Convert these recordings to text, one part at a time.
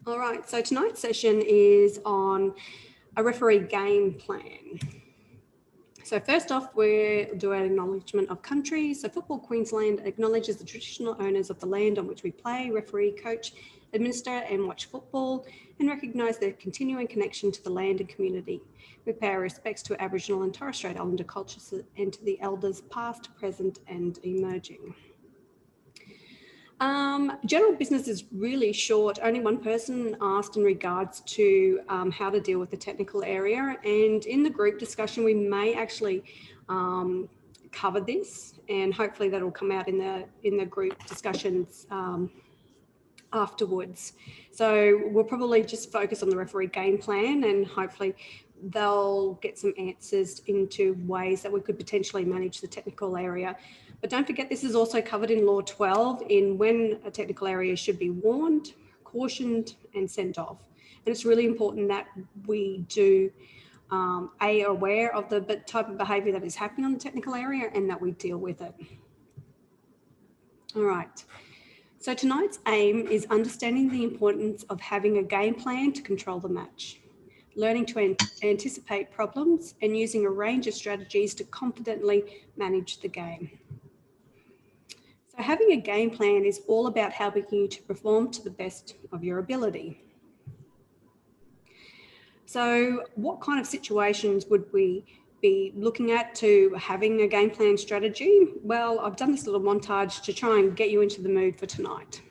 All right, so tonight's session is on a referee game plan. So first off, we're doing an acknowledgement of country. So Football Queensland acknowledges the traditional owners of the land on which we play, referee, coach, administer and watch football, and recognise their continuing connection to the land and community. We pay our respects to Aboriginal and Torres Strait Islander cultures and to the elders past, present and emerging. General business is really short. Only one person asked in regards to how to deal with the technical area, and in the group discussion we may actually cover this, and hopefully that'll come out in the group discussions afterwards. So we'll probably just focus on the referee game plan, and hopefully they'll get some answers into ways that we could potentially manage the technical area. But don't forget, this is also covered in Law 12 in when a technical area should be warned, cautioned and sent off. And it's really important that we do aware of the type of behaviour that is happening on the technical area and that we deal with it. All right. So tonight's aim is understanding the importance of having a game plan to control the match, learning to anticipate problems and using a range of strategies to confidently manage the game. So having a game plan is all about helping you to perform to the best of your ability. So what kind of situations would we be looking at to having a game plan strategy? Well, I've done this little montage to try and get you into the mood for tonight.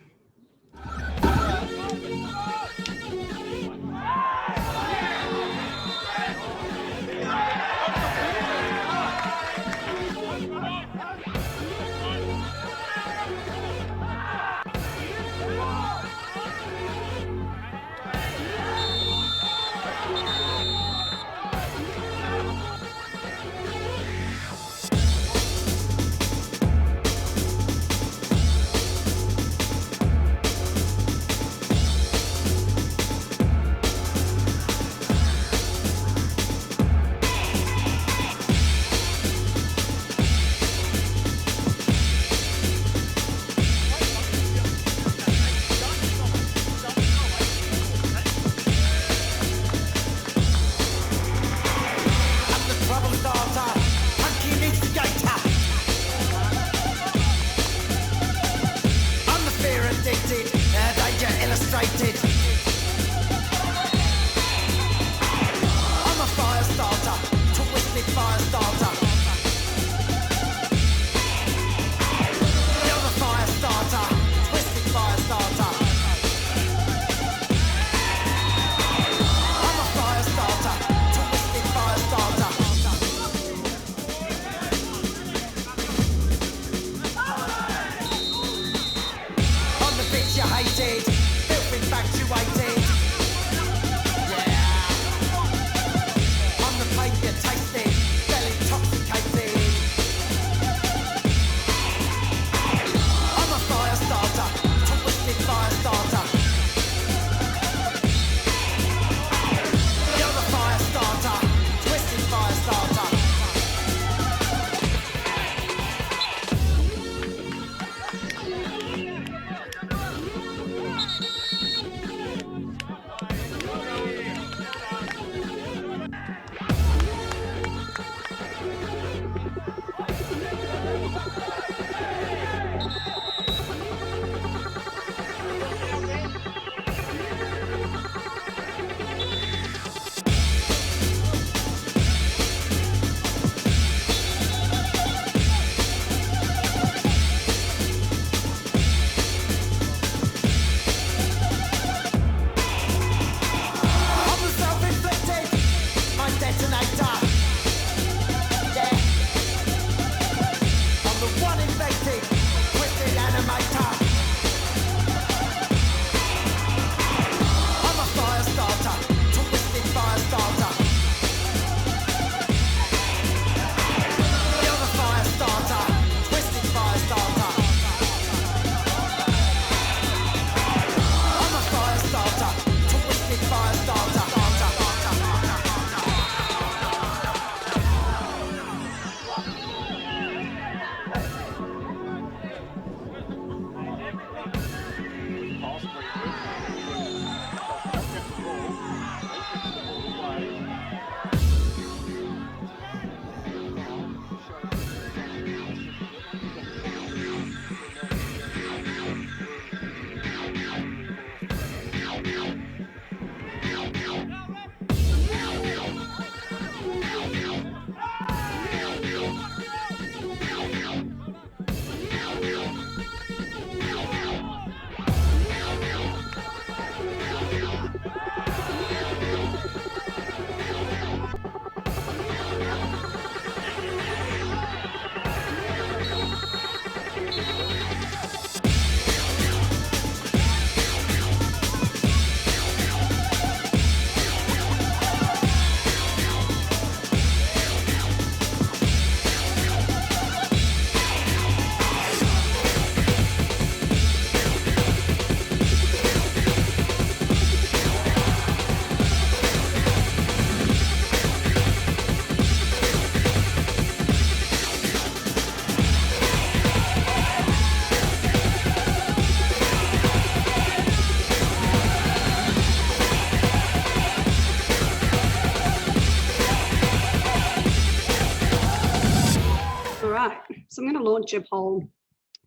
launch a poll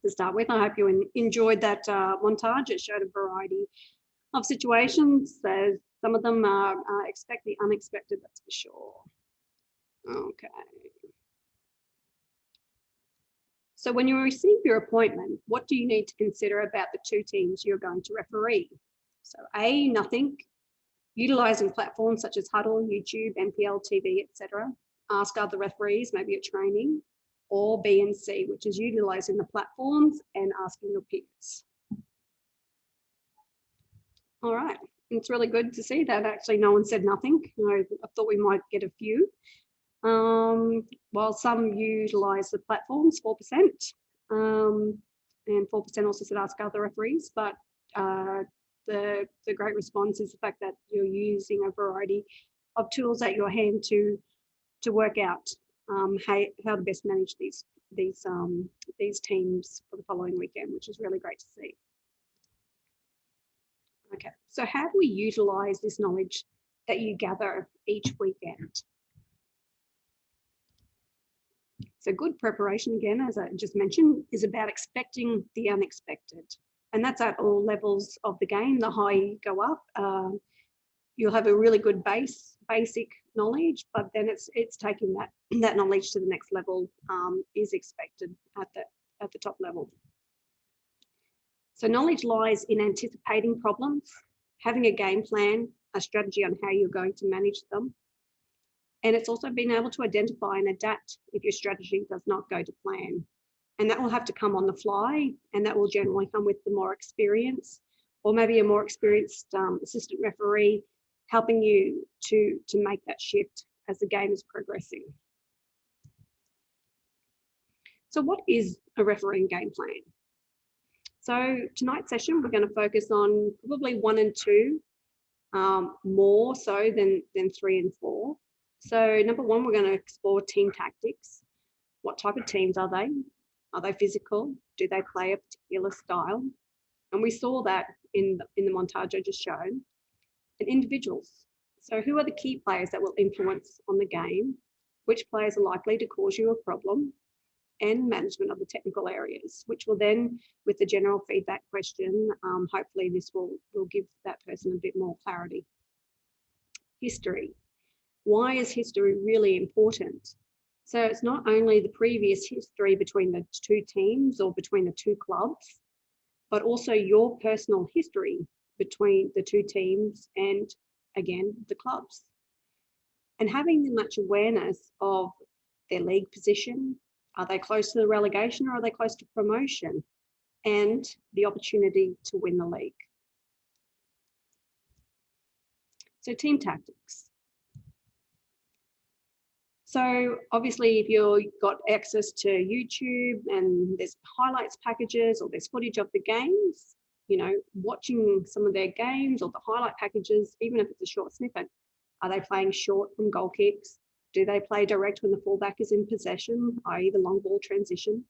to start with. I hope you enjoyed that montage. It showed a variety of situations. So some of them are expect the unexpected, that's for sure. Okay. So when you receive your appointment, what do you need to consider about the two teams you're going to referee? So A, nothing. Utilising platforms such as Huddle, YouTube, NPL TV, etc. Ask other referees, maybe at training. Or B and C, which is utilising the platforms and asking your peers. All right, it's really good to see that actually no one said nothing. I thought we might get a few. While some utilise the platforms, 4%, and 4% also said ask other referees, but the great response is the fact that you're using a variety of tools at your hand to work out how to best manage these teams for the following weekend, which is really great to see. Okay, so how do we utilise this knowledge that you gather each weekend? So good preparation, again, as I just mentioned, is about expecting the unexpected. And that's at all levels of the game. The higher you go up, you'll have a really good basic knowledge, but then it's taking that knowledge to the next level is expected at the top level. So knowledge lies in anticipating problems, having a game plan, a strategy on how you're going to manage them. And it's also being able to identify and adapt if your strategy does not go to plan. And that will have to come on the fly, and that will generally come with the more experience, or maybe a more experienced assistant referee helping you to make that shift as the game is progressing. So what is a refereeing game plan? So tonight's session, we're going to focus on probably 1 and 2, more so than 3 and 4. So number 1, we're going to explore team tactics. What type of teams are they? Are they physical? Do they play a particular style? And we saw that in the montage I just showed. And individuals. So who are the key players that will influence on the game? Which players are likely to cause you a problem? And management of the technical areas, which will then, with the general feedback question, hopefully this will give that person a bit more clarity. History. Why is history really important? So it's not only the previous history between the two teams or between the two clubs, but also your personal history between the two teams and, again, the clubs. And having much awareness of their league position, are they close to the relegation or are they close to promotion? And the opportunity to win the league. So team tactics. So obviously if you've got access to YouTube and there's highlights packages or there's footage of the games, you know, watching some of their games or the highlight packages, even if it's a short snippet, are they playing short from goal kicks? Do they play direct when the fullback is in possession, i.e. the long ball transition?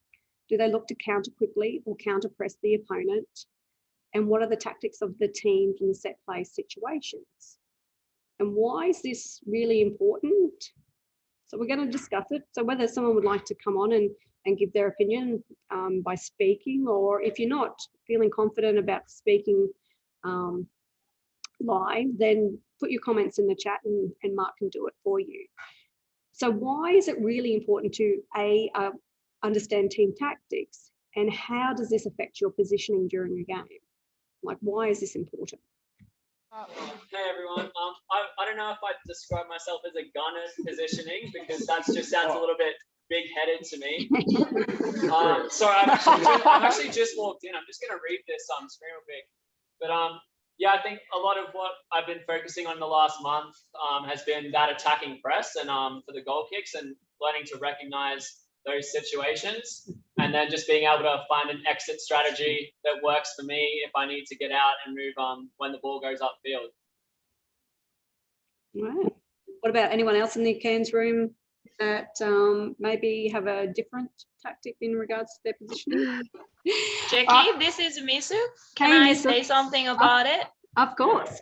Do they look to counter quickly or counter press the opponent? And what are the tactics of the team in the set play situations? And why is this really important? So we're going to discuss it. So whether someone would like to come on and give their opinion by speaking, or if you're not feeling confident about speaking live, then put your comments in the chat and Mark can do it for you. So why is it really important to understand team tactics, and how does this affect your positioning during a game? Like, why is this important? Hey everyone, I don't know if I'd describe myself as a gunner positioning, because that just sounds a little bit big-headed to me. Sorry, I've actually just walked in. I'm just going to read this screen real quick. But yeah, I think a lot of what I've been focusing on the last month has been that attacking press and for the goal kicks, and learning to recognize those situations, and then just being able to find an exit strategy that works for me if I need to get out and move when the ball goes upfield. Right. What about anyone else in the Cairns room that maybe have a different tactic in regards to their positioning? Jackie, this is Misu. Can I say something about it? Of course.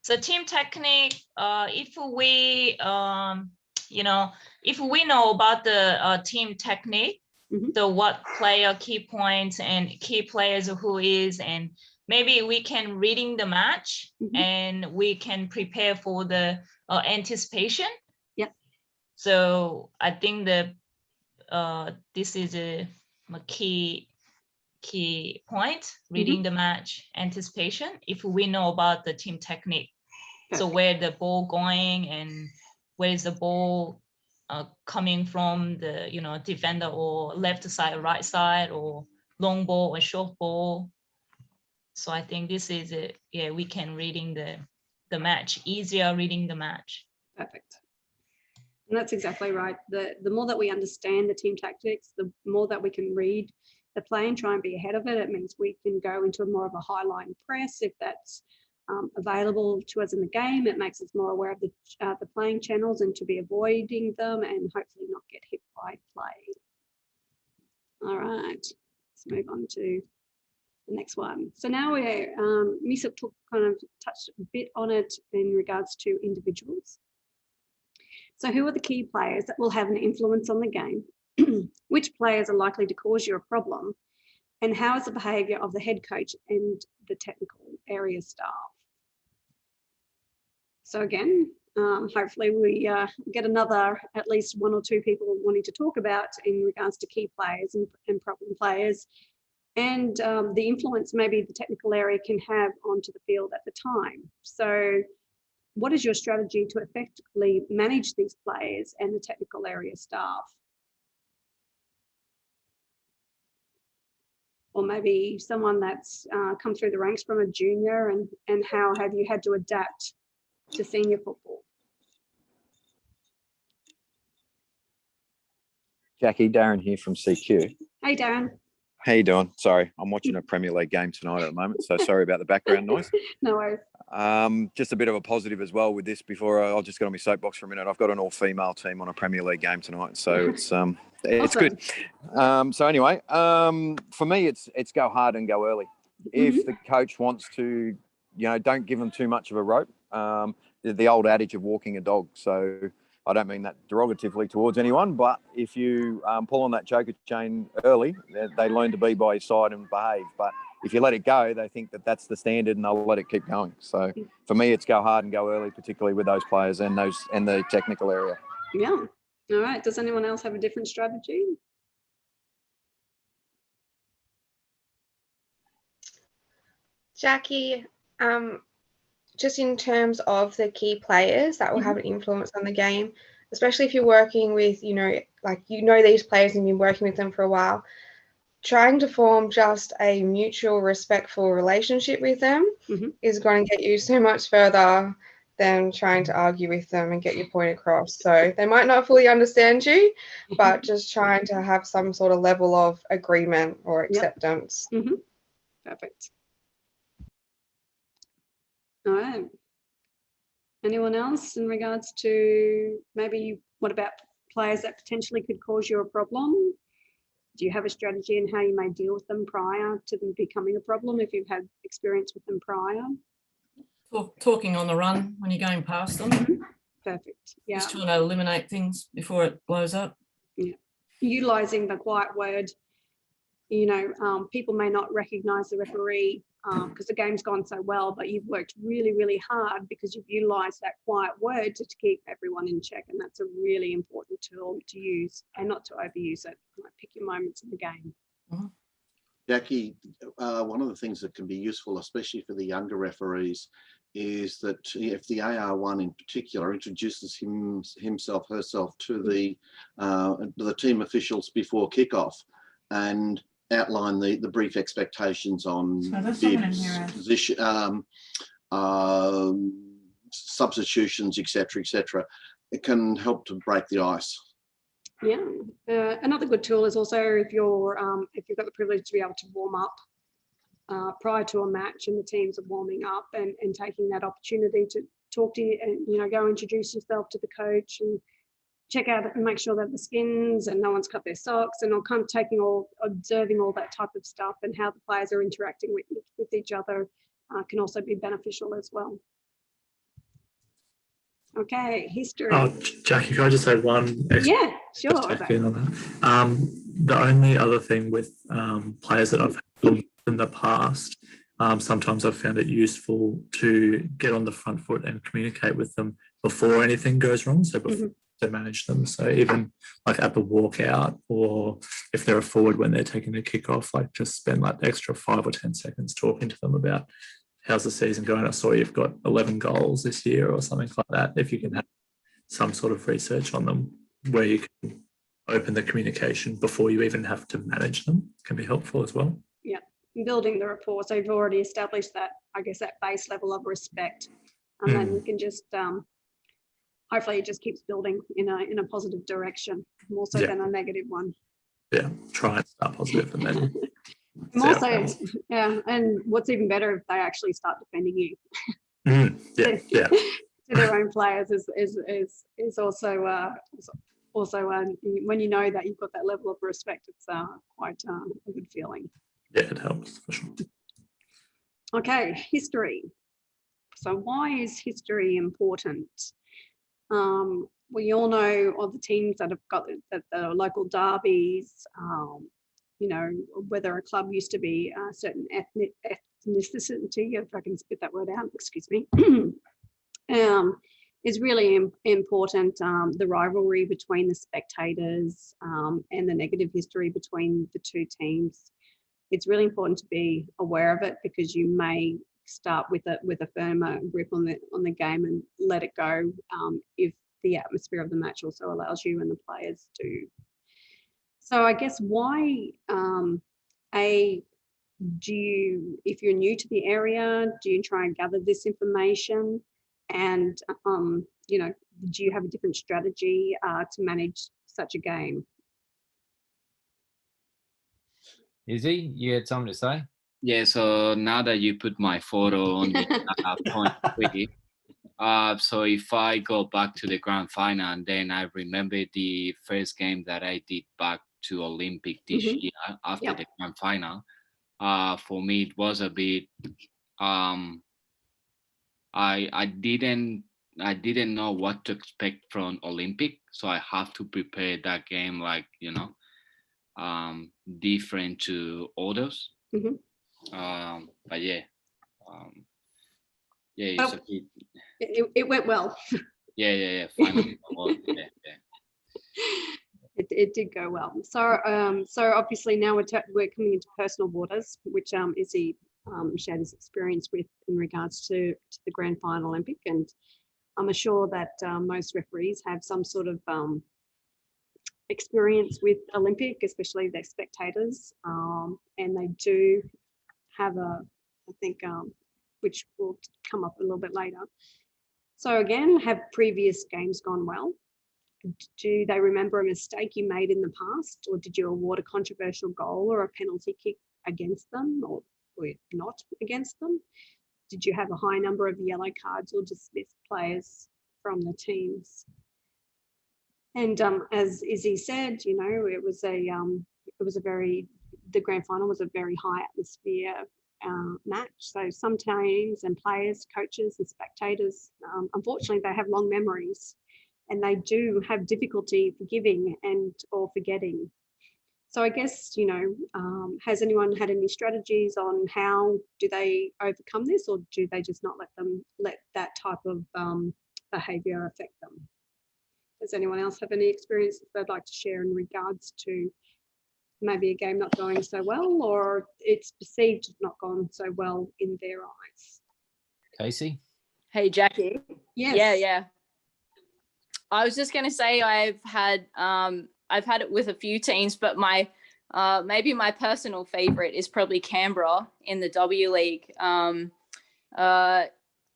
So team technique, if we, if we know about the team technique, So what player key points and key players who is, and maybe we can reading the match and we can prepare for the anticipation. Yep. So I think that this is a key point, reading the match anticipation, if we know about the team technique. Perfect. So where the ball going and where is the ball coming from, the defender, or left side, right side, or long ball or short ball. So I think this is it. Yeah, we can reading the match, easier reading the match. Perfect. And that's exactly right. The more that we understand the team tactics, the more that we can read the play and try and be ahead of it. It means we can go into more of a high line press if that's available to us in the game. It makes us more aware of the playing channels and to be avoiding them and hopefully not get hit by play. All right, let's move on to the next one. So now we're, Misa kind of touched a bit on it in regards to individuals. So who are the key players that will have an influence on the game? Which players are likely to cause you a problem? And how is the behaviour of the head coach and the technical area staff? So again, hopefully we get another, at least one or two people wanting to talk about in regards to key players and problem players, and the influence maybe the technical area can have onto the field at the time. So what is your strategy to effectively manage these players and the technical area staff? Or maybe someone that's come through the ranks from a junior, and how have you had to adapt to senior football? Jackie, Darren here from CQ. Hey, Darren. How you doing? Sorry, I'm watching a Premier League game tonight at the moment, so sorry about the background noise. No worries. Just a bit of a positive as well with this. Before I'll just get on my soapbox for a minute. I've got an all-female team on a Premier League game tonight, so it's Awesome. good. So anyway, for me, it's go hard and go early. If the coach wants to, don't give them too much of a rope. The old adage of walking a dog. So I don't mean that derogatively towards anyone, but if you pull on that choker chain early, they learn to be by your side and behave. But if you let it go, they think that that's the standard and they'll let it keep going. So for me, it's go hard and go early, particularly with those players and the technical area. Yeah. All right. Does anyone else have a different strategy? Jackie, just in terms of the key players that will have an influence on the game, especially if you're working with, these players and you've been working with them for a while, trying to form just a mutual, respectful relationship with them is going to get you so much further than trying to argue with them and get your point across. So they might not fully understand you, but just trying to have some sort of level of agreement or acceptance. Perfect. All right. Anyone else in regards to maybe what about players that potentially could cause you a problem? Do you have a strategy in how you may deal with them prior to them becoming a problem if you've had experience with them prior? Talking on the run when you're going past them. Perfect. Yeah. Just trying to eliminate things before it blows up. Yeah. Utilising the quiet word. People may not recognise the referee because the game's gone so well, but you've worked really, really hard because you've utilised that quiet word to keep everyone in check, and that's a really important tool to use and not to overuse it. Like, pick your moments in the game. Jackie, one of the things that can be useful, especially for the younger referees, is that if the AR1 in particular introduces herself to the team officials before kickoff and outline the brief expectations on substitutions, etc., it can help to break the ice. Yeah. Another good tool is also if you've got the privilege to be able to warm up prior to a match and the teams are warming up, and taking that opportunity to talk to you and go introduce yourself to the coach and check out and make sure that the skins and no one's cut their socks, and kind of observing all that type of stuff and how the players are interacting with each other can also be beneficial as well. Okay, history. Oh, Jackie, can I just say one extra? Yeah, sure. Check in on that. The only other thing with players that I've had in the past, sometimes I've found it useful to get on the front foot and communicate with them before anything goes wrong. So before to manage them. So even like at the walkout, or if they're a forward when they're taking a kick off, like just spend like the extra 5 or 10 seconds talking to them about how's the season going. I saw you've got 11 goals this year or something like that. If you can have some sort of research on them where you can open the communication before you even have to manage them, can be helpful as well. Yeah, building the rapport. So you've already established that, I guess, that base level of respect, and then you can just hopefully it just keeps building in a positive direction, more so than a negative one. Yeah, try and start positive and then more so, yeah. And what's even better if they actually start defending you. Yeah. To their own players is also when you know that you've got that level of respect, it's quite a good feeling. Yeah, it helps for sure. Okay, history. So why is history important? We all know of the teams that have got the local derbies, you know, whether a club used to be a certain ethnicity, if I can spit that word out, excuse me, is really important. The rivalry between the spectators and the negative history between the two teams. It's really important to be aware of it, because you may start with a firmer grip on the game and let it go if the atmosphere of the match also allows you and the players to. So I guess why if you're new to the area, do you try and gather this information, and you know, do you have a different strategy to manage such a game? Izzy, you had something to say? Yeah, so now that you put my photo on the point three, so if I go back to the grand final, and then I remember the first game that I did back to Olympic this year after the grand final, for me it was a bit I didn't know what to expect from Olympic, so I have to prepare that game like, you know, different to others. But yeah, it's a bit, it went well. Yeah. Finally, It did go well. So so obviously now we're coming into personal borders, which Izzy shared his experience with in regards to the grand final Olympic, and I'm sure that most referees have some sort of experience with Olympic, especially their spectators, and they do have I think, which will come up a little bit later. So again, have previous games gone well? Do they remember a mistake you made in the past, or did you award a controversial goal or a penalty kick against them, or not against them? Did you have a high number of yellow cards or dismissed players from the teams? And as Izzy said, you know, the grand final was a very high atmosphere match. So some teams and players, coaches and spectators, unfortunately, they have long memories, and they do have difficulty forgiving or forgetting. So I guess, you know, has anyone had any strategies on how do they overcome this, or do they just not let that type of behaviour affect them? Does anyone else have any experience that they'd like to share in regards to maybe a game not going so well, or it's perceived to not gone so well in their eyes? Casey? Hey, Jackie. Yes. Yeah. I was just going to say I've had it with a few teams, but my maybe my personal favourite is probably Canberra in the W League.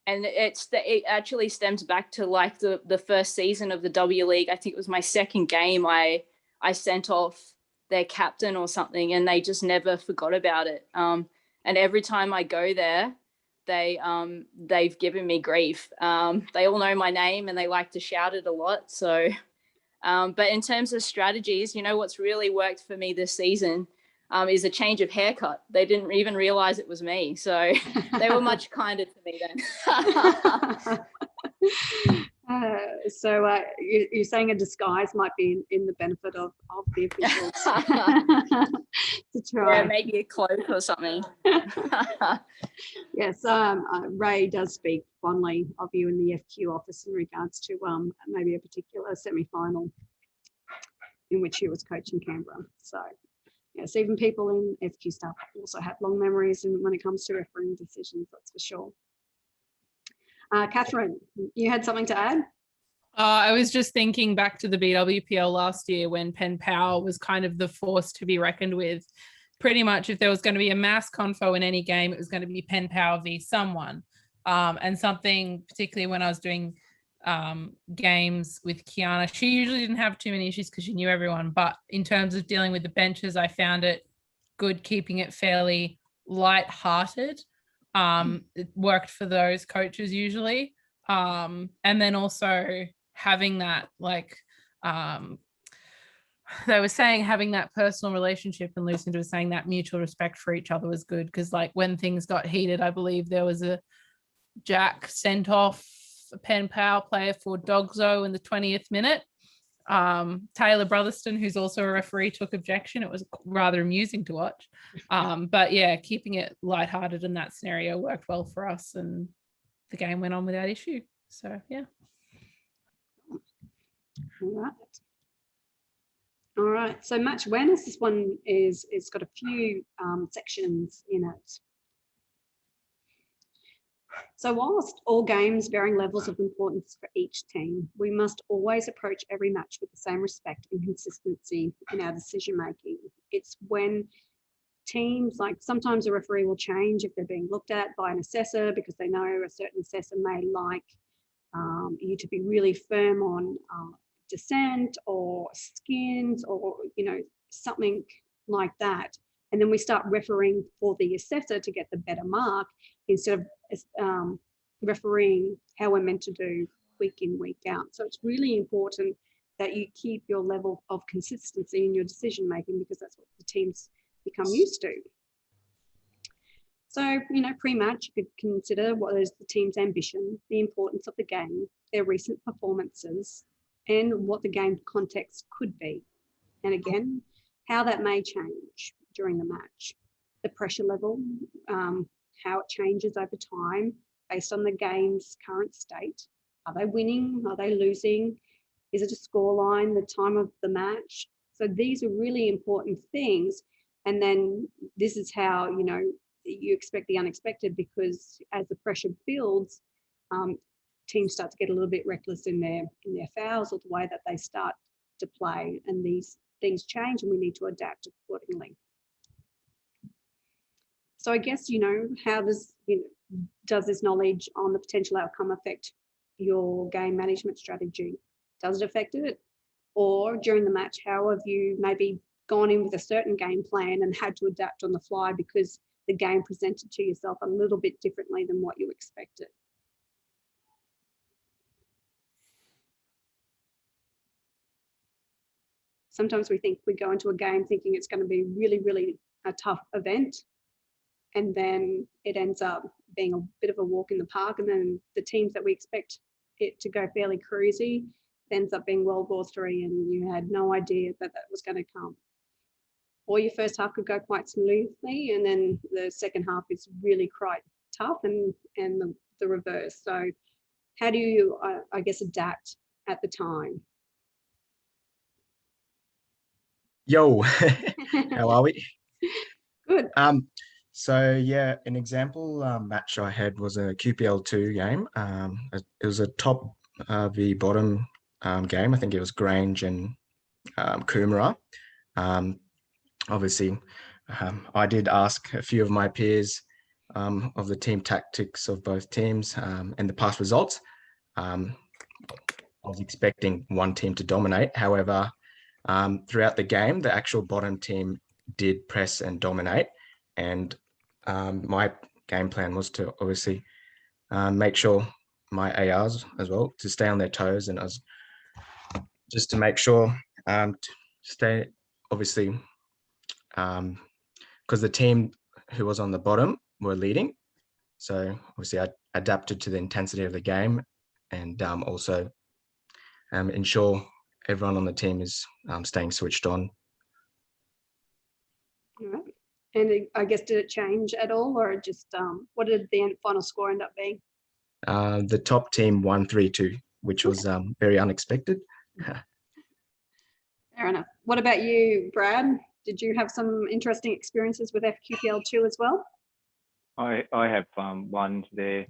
And it actually stems back to like the first season of the W League. I think it was my second game. I sent off their captain or something, and they just never forgot about it. And every time I go there, they've given me grief. They all know my name and they like to shout it a lot. So, but in terms of strategies, you know, what's really worked for me this season is a change of haircut. They didn't even realize it was me. So they were much kinder to me then. So you're saying a disguise might be in the benefit of the officials to try. Yeah, maybe a cloak or something. Yes, Ray does speak fondly of you in the FQ office in regards to maybe a particular semi-final in which he was coaching Canberra. So yes, even people in FQ staff also have long memories when it comes to refereeing decisions, that's for sure. Catherine, you had something to add? I was just thinking back to the BWPL last year when Penn Power was kind of the force to be reckoned with. Pretty much if there was going to be a mass confo in any game, it was going to be Penn Power v someone. And something, particularly when I was doing games with Kiana, she usually didn't have too many issues because she knew everyone. But in terms of dealing with the benches, I found it good keeping it fairly light-hearted. It worked for those coaches usually. And then also having that, like, they were saying having that personal relationship, and Lucinda was saying that mutual respect for each other was good, because like when things got heated, I believe there was a Jack sent off a Penn Power player for Dogzo in the 20th minute. Taylor Brotherston, who's also a referee, took objection. It was rather amusing to watch. But yeah, keeping it lighthearted in that scenario worked well for us, and the game went on without issue. So yeah. All right. So match awareness, this one is got a few sections in it. So whilst all games varying levels of importance for each team, we must always approach every match with the same respect and consistency in our decision making. It's when teams, like sometimes a referee will change if they're being looked at by an assessor because they know a certain assessor may like you to be really firm on descent or skins or, you know, something like that. And then we start refereeing for the assessor to get the better mark instead of refereeing how we're meant to do week in, week out. So it's really important that you keep your level of consistency in your decision making, because that's what the teams become used to. So, you know, pre-match, you could consider what is the team's ambition, the importance of the game, their recent performances, and what the game context could be. And again, how that may change during the match, the pressure level, how it changes over time based on the game's current state. Are they winning? Are they losing? Is it a scoreline, the time of the match? So these are really important things. And then this is how, you know, you expect the unexpected, because as the pressure builds, teams start to get a little bit reckless in their fouls or the way that they start to play, and these things change and we need to adapt accordingly. So I guess, you know, how does this knowledge on the potential outcome affect your game management strategy? Does it affect it? Or during the match, how have you maybe gone in with a certain game plan and had to adapt on the fly because the game presented to yourself a little bit differently than what you expected? Sometimes we think we go into a game thinking it's going to be really, really a tough event, and then it ends up being a bit of a walk in the park, and then the teams that we expect it to go fairly cruisy ends up being World War III, and you had no idea that that was going to come. Or your first half could go quite smoothly, and then the second half is really quite tough, and the reverse. So how do you, I guess, adapt at the time? Yo, how are we? Good. So yeah, an example match I had was a QPL2 game. It was a top v bottom game. I think it was Grange and Coomera. Obviously, I did ask a few of my peers of the team tactics of both teams and the past results. I was expecting one team to dominate. However, throughout the game, the actual bottom team did press and dominate. And my game plan was to obviously make sure my ARs as well to stay on their toes, and I was just to make sure to stay obviously because the team who was on the bottom were leading. So obviously I adapted to the intensity of the game, and also ensure everyone on the team is staying switched on. All right. And I guess, did it change at all, or just what did the final score end up being? The top team won 3-2, which was very unexpected. Fair enough. What about you, Brad? Did you have some interesting experiences with FQPL2 as well? I have one there,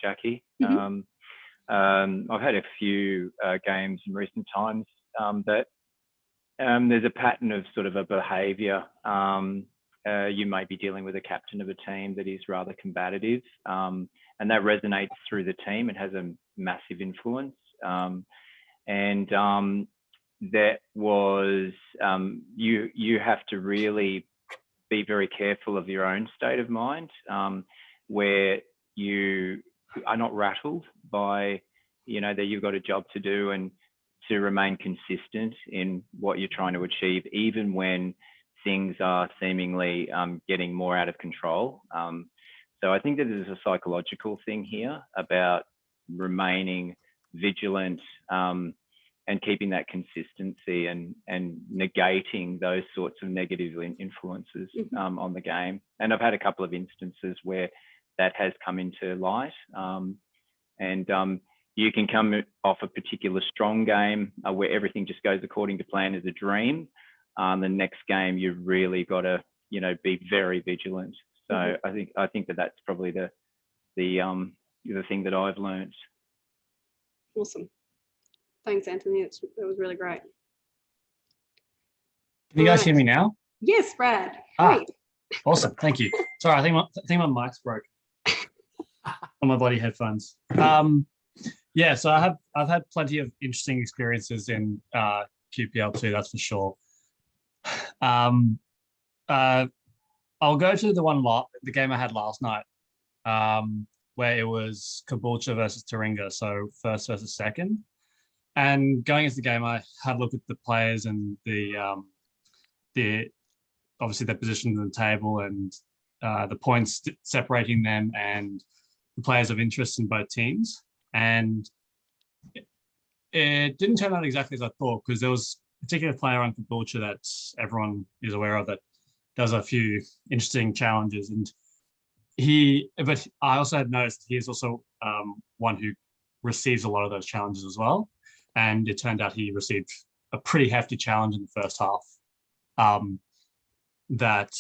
Jackie. Mhm. I've had a few games in recent times that there's a pattern of sort of a behaviour. You may be dealing with a captain of a team that is rather combative, and that resonates through the team. It has a massive influence, and that was you have to really be very careful of your own state of mind, where you are not rattled by, that you've got a job to do, and to remain consistent in what you're trying to achieve, even when things are seemingly getting more out of control. So I think that there's a psychological thing here about remaining vigilant and keeping that consistency and negating those sorts of negative influences on the game. And I've had a couple of instances where that has come into light. You can come off a particular strong game where everything just goes according to plan as a dream. The next game, you've really got to, be very vigilant. So I think that that's probably the thing that I've learned. Awesome. Thanks, Anthony. That was really great. Can you guys hear me now? Yes, Brad. Great. Awesome. Thank you. Sorry, I think my mic's broke on my bloody headphones. Yeah, so I've had plenty of interesting experiences in QPL2, that's for sure. I'll go to the game I had last night, where it was Caboolture versus Taringa, so first versus second. And going into the game, I had a look at the players and the obviously their position on the table and the points separating them and the players of interest in both teams. And it didn't turn out exactly as I thought, because there was a particular player on Caboolture that everyone is aware of that does a few interesting challenges. And but I also had noticed he is also one who receives a lot of those challenges as well. And it turned out he received a pretty hefty challenge in the first half that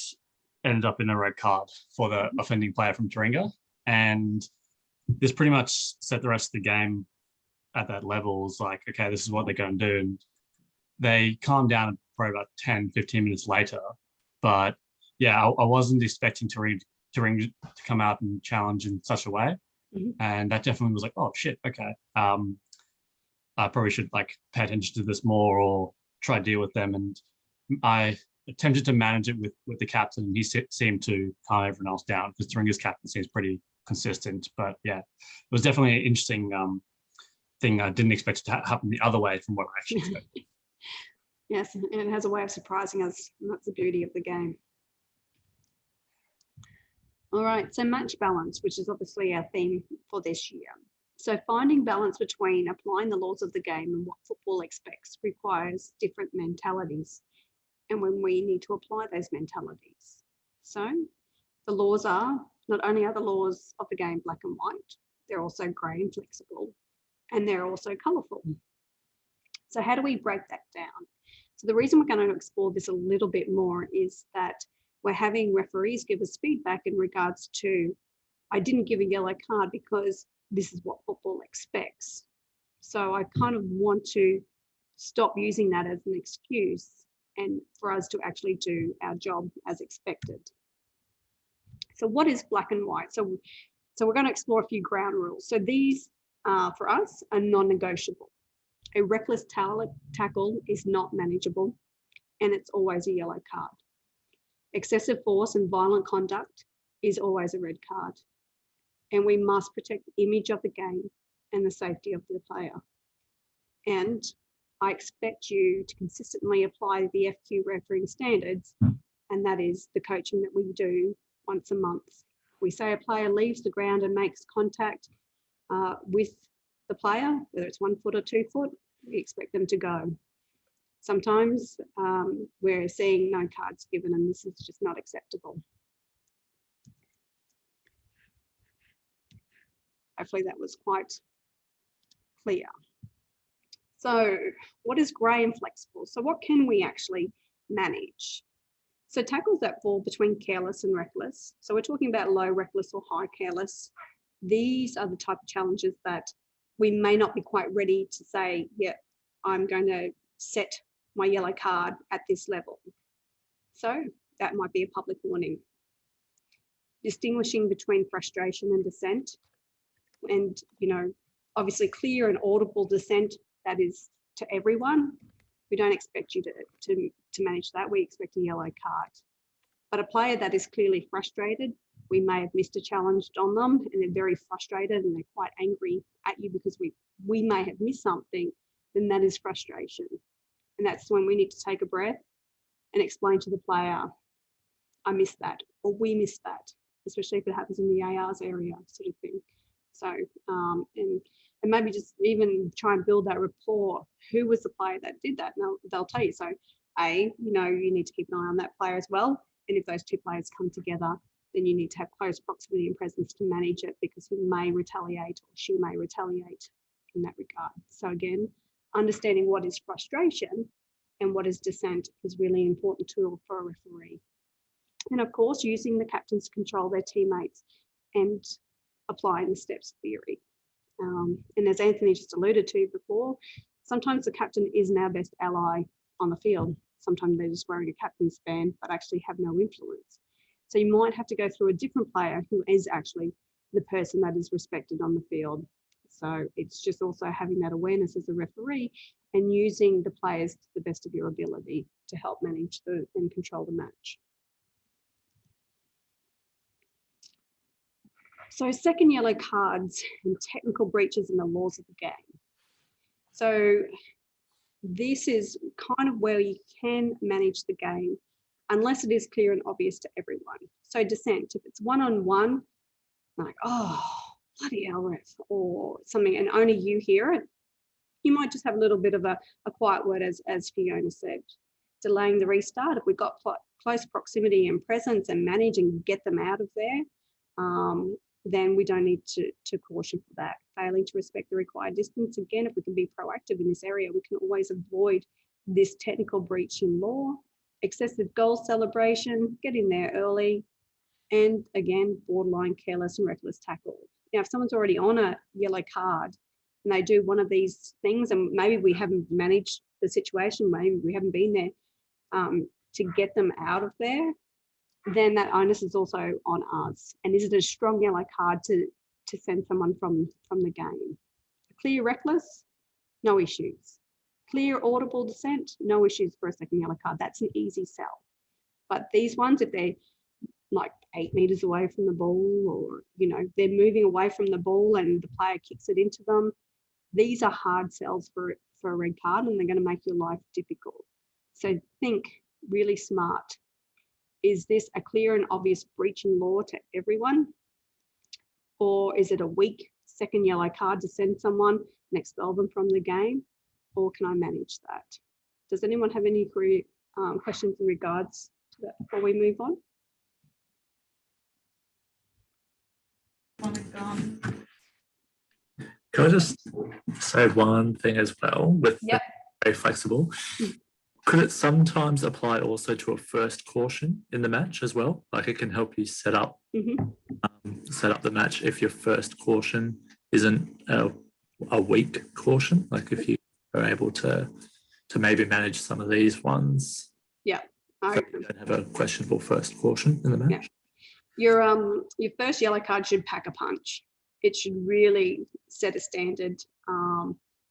ended up in a red card for the offending player from Taringa. And this pretty much set the rest of the game at that level. It was like, okay, this is what they're going to do. And they calmed down probably about 10, 15 minutes later. But yeah, I wasn't expecting Taringa to come out and challenge in such a way. And that definitely was like, oh shit, okay. I probably should pay attention to this more or try to deal with them. And I attempted to manage it with the captain, and he seemed to calm everyone else down, because Taringa's captain seems pretty consistent. But yeah, it was definitely an interesting thing. I didn't expect it to happen the other way from what I actually expected. Yes, and it has a way of surprising us, and that's the beauty of the game. All right, so match balance, which is obviously our theme for this year. So finding balance between applying the laws of the game and what football expects requires different mentalities, and when we need to apply those mentalities. So the laws are, not only are the laws of the game black and white, they're also grey and flexible, and they're also colourful. So how do we break that down? So the reason we're going to explore this a little bit more is that we're having referees give us feedback in regards to, I didn't give a yellow card because this is what football expects. So I kind of want to stop using that as an excuse and for us to actually do our job as expected. So what is black and white? So we're going to explore a few ground rules. So these for us are non-negotiable. A reckless tackle is not manageable, and it's always a yellow card. Excessive force and violent conduct is always a red card. And we must protect the image of the game and the safety of the player. And I expect you to consistently apply the FQ refereeing standards, and that is the coaching that we do once a month. We say a player leaves the ground and makes contact with the player, whether it's 1 foot or 2 foot, we expect them to go. Sometimes we're seeing no cards given, and this is just not acceptable. Hopefully that was quite clear. So what is grey and flexible? So what can we actually manage? So tackles that fall between careless and reckless. So we're talking about low reckless or high careless. These are the type of challenges that we may not be quite ready to say, yeah, I'm going to set my yellow card at this level. So that might be a public warning. Distinguishing between frustration and dissent. And, you know, obviously clear and audible dissent, that is to everyone. We don't expect you to manage that. We expect a yellow card. But a player that is clearly frustrated, we may have missed a challenge on them and they're very frustrated and they're quite angry at you because we may have missed something, then that is frustration. And that's when we need to take a breath and explain to the player, I missed that, or we missed that, especially if it happens in the ARs area, sort of thing. So, and maybe just even try and build that rapport. Who was the player that did that? And they'll tell you. So, you know, you need to keep an eye on that player as well. And if those two players come together, then you need to have close proximity and presence to manage it, because he may retaliate or she may retaliate in that regard. So again, understanding what is frustration and what is dissent is really important tool for a referee. And of course, using the captains to control their teammates and applying the steps theory. And as Anthony just alluded to before, sometimes the captain isn't our best ally on the field. Sometimes they're just wearing a captain's band, but actually have no influence. So you might have to go through a different player who is actually the person that is respected on the field. So it's just also having that awareness as a referee and using the players to the best of your ability to help manage and control the match. So second yellow cards and technical breaches in the laws of the game. So this is kind of where you can manage the game unless it is clear and obvious to everyone. So dissent, if it's one-on-one, like, oh, bloody hell, ref, or something, and only you hear it, you might just have a little bit of a quiet word, as Fiona said. Delaying the restart, if we've got close proximity and presence and manage and get them out of there, then we don't need to caution for that. Failing to respect the required distance, again, if we can be proactive in this area, we can always avoid this technical breach in law. Excessive goal celebration, get in there early, and again, borderline careless and reckless tackle. Now, if someone's already on a yellow card and they do one of these things, and maybe we haven't managed the situation, maybe we haven't been there to get them out of there, then that onus is also on us. And is it a strong yellow card to send someone from the game? Clear reckless, no issues. Clear audible dissent, no issues for a second yellow card. That's an easy sell. But these ones, if they're like 8 meters away from the ball, or, you know, they're moving away from the ball and the player kicks it into them, these are hard sells for a red card, and they're going to make your life difficult. So think really smart. Is this a clear and obvious breach in law to everyone? Or is it a weak second yellow card to send someone and expel them from the game? Or can I manage that? Does anyone have any questions in regards to that before we move on? Can I just say one thing as well with Yep. very flexible? Could it sometimes apply also to a first caution in the match as well? Like it can help you set up the match if your first caution isn't a weak caution. Like if you are able to maybe manage some of these ones. Yeah. So you don't have a questionable first caution in the match. Yeah. Your first yellow card should pack a punch. It should really set a standard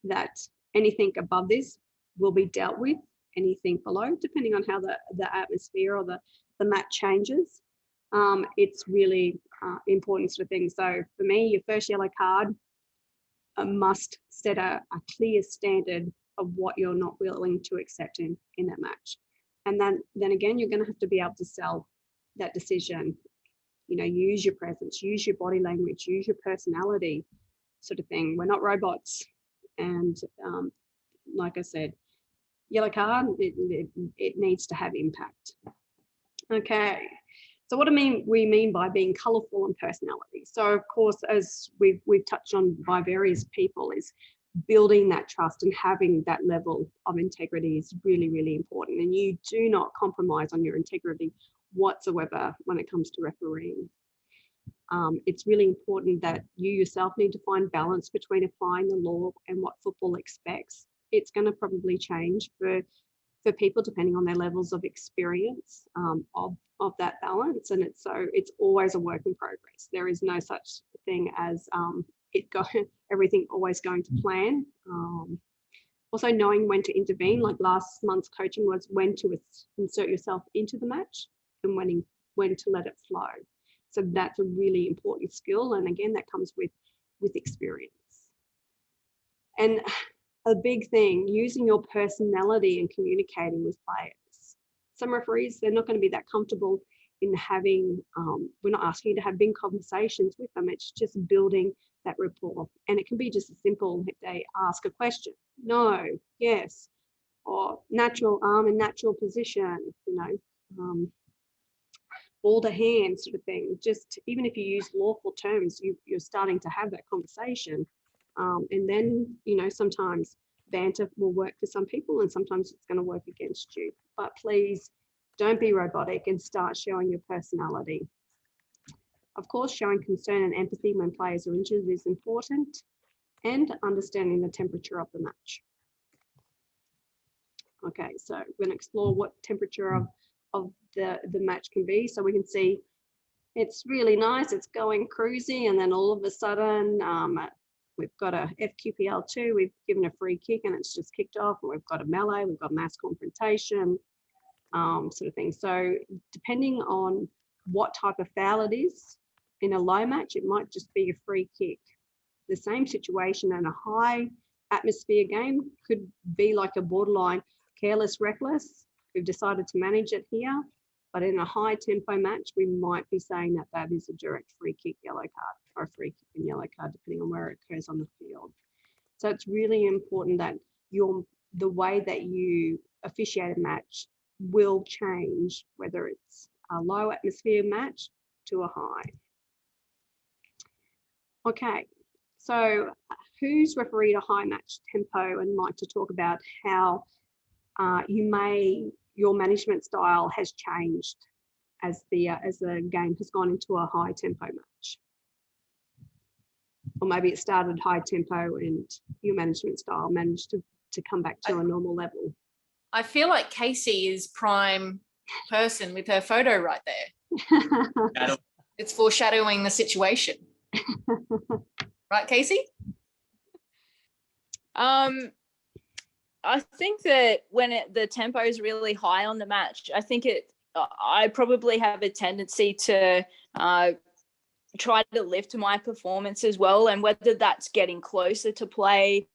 that anything above this will be dealt with. Anything below, depending on how the atmosphere or the match changes, it's really important sort of thing. So for me, your first yellow card must set a clear standard of what you're not willing to accept in that match. And then again, you're going to have to be able to sell that decision. You know, use your presence, use your body language, use your personality, sort of thing. We're not robots, and like I said, yellow card, it needs to have impact. Okay. So what we mean by being colourful and personality. So of course, as we've touched on by various people, is building that trust and having that level of integrity is really, really important. And you do not compromise on your integrity whatsoever when it comes to refereeing. It's really important that you yourself need to find balance between applying the law and what football expects. It's going to probably change for people depending on their levels of experience of that balance, and it's always a work in progress. There is no such thing as everything always going to plan. Also knowing when to intervene, like last month's coaching was when to insert yourself into the match and when to let it flow. So that's a really important skill, and again, that comes with experience. And a big thing, using your personality and communicating with players. Some referees, they're not going to be that comfortable in having, we're not asking you to have big conversations with them, it's just building that rapport. And it can be just as simple if they ask a question, no, yes, or natural arm in natural position, ball to hand sort of thing. Just even if you use lawful terms, you're starting to have that conversation. And then, sometimes banter will work for some people and sometimes it's going to work against you. But please don't be robotic and start showing your personality. Of course, showing concern and empathy when players are injured is important, and understanding the temperature of the match. Okay, so we're going to explore what temperature of the match can be. So we can see it's really nice, it's going cruisy, and then all of a sudden we've got a FQPL2, we've given a free kick and it's just kicked off, and we've got a melee, we've got mass confrontation, sort of thing. So depending on what type of foul it is, in a low match, it might just be a free kick. The same situation in a high atmosphere game could be like a borderline careless, reckless. We've decided to manage it here, but in a high tempo match, we might be saying that is a direct free kick, yellow card, or a free kick and yellow card, depending on where it occurs on the field. So it's really important that the way that you officiate a match will change, whether it's a low atmosphere match to a high. Okay, so who's refereed a high match tempo and like to talk about how your management style has changed as the game has gone into a high tempo match? Or maybe it started high tempo and your management style managed to come back to a normal level. I feel like Casey is prime person with her photo right there. It's foreshadowing the situation. Right, Casey? I think that when the tempo is really high on the match, I probably have a tendency to try to lift my performance as well. And whether that's getting closer to play,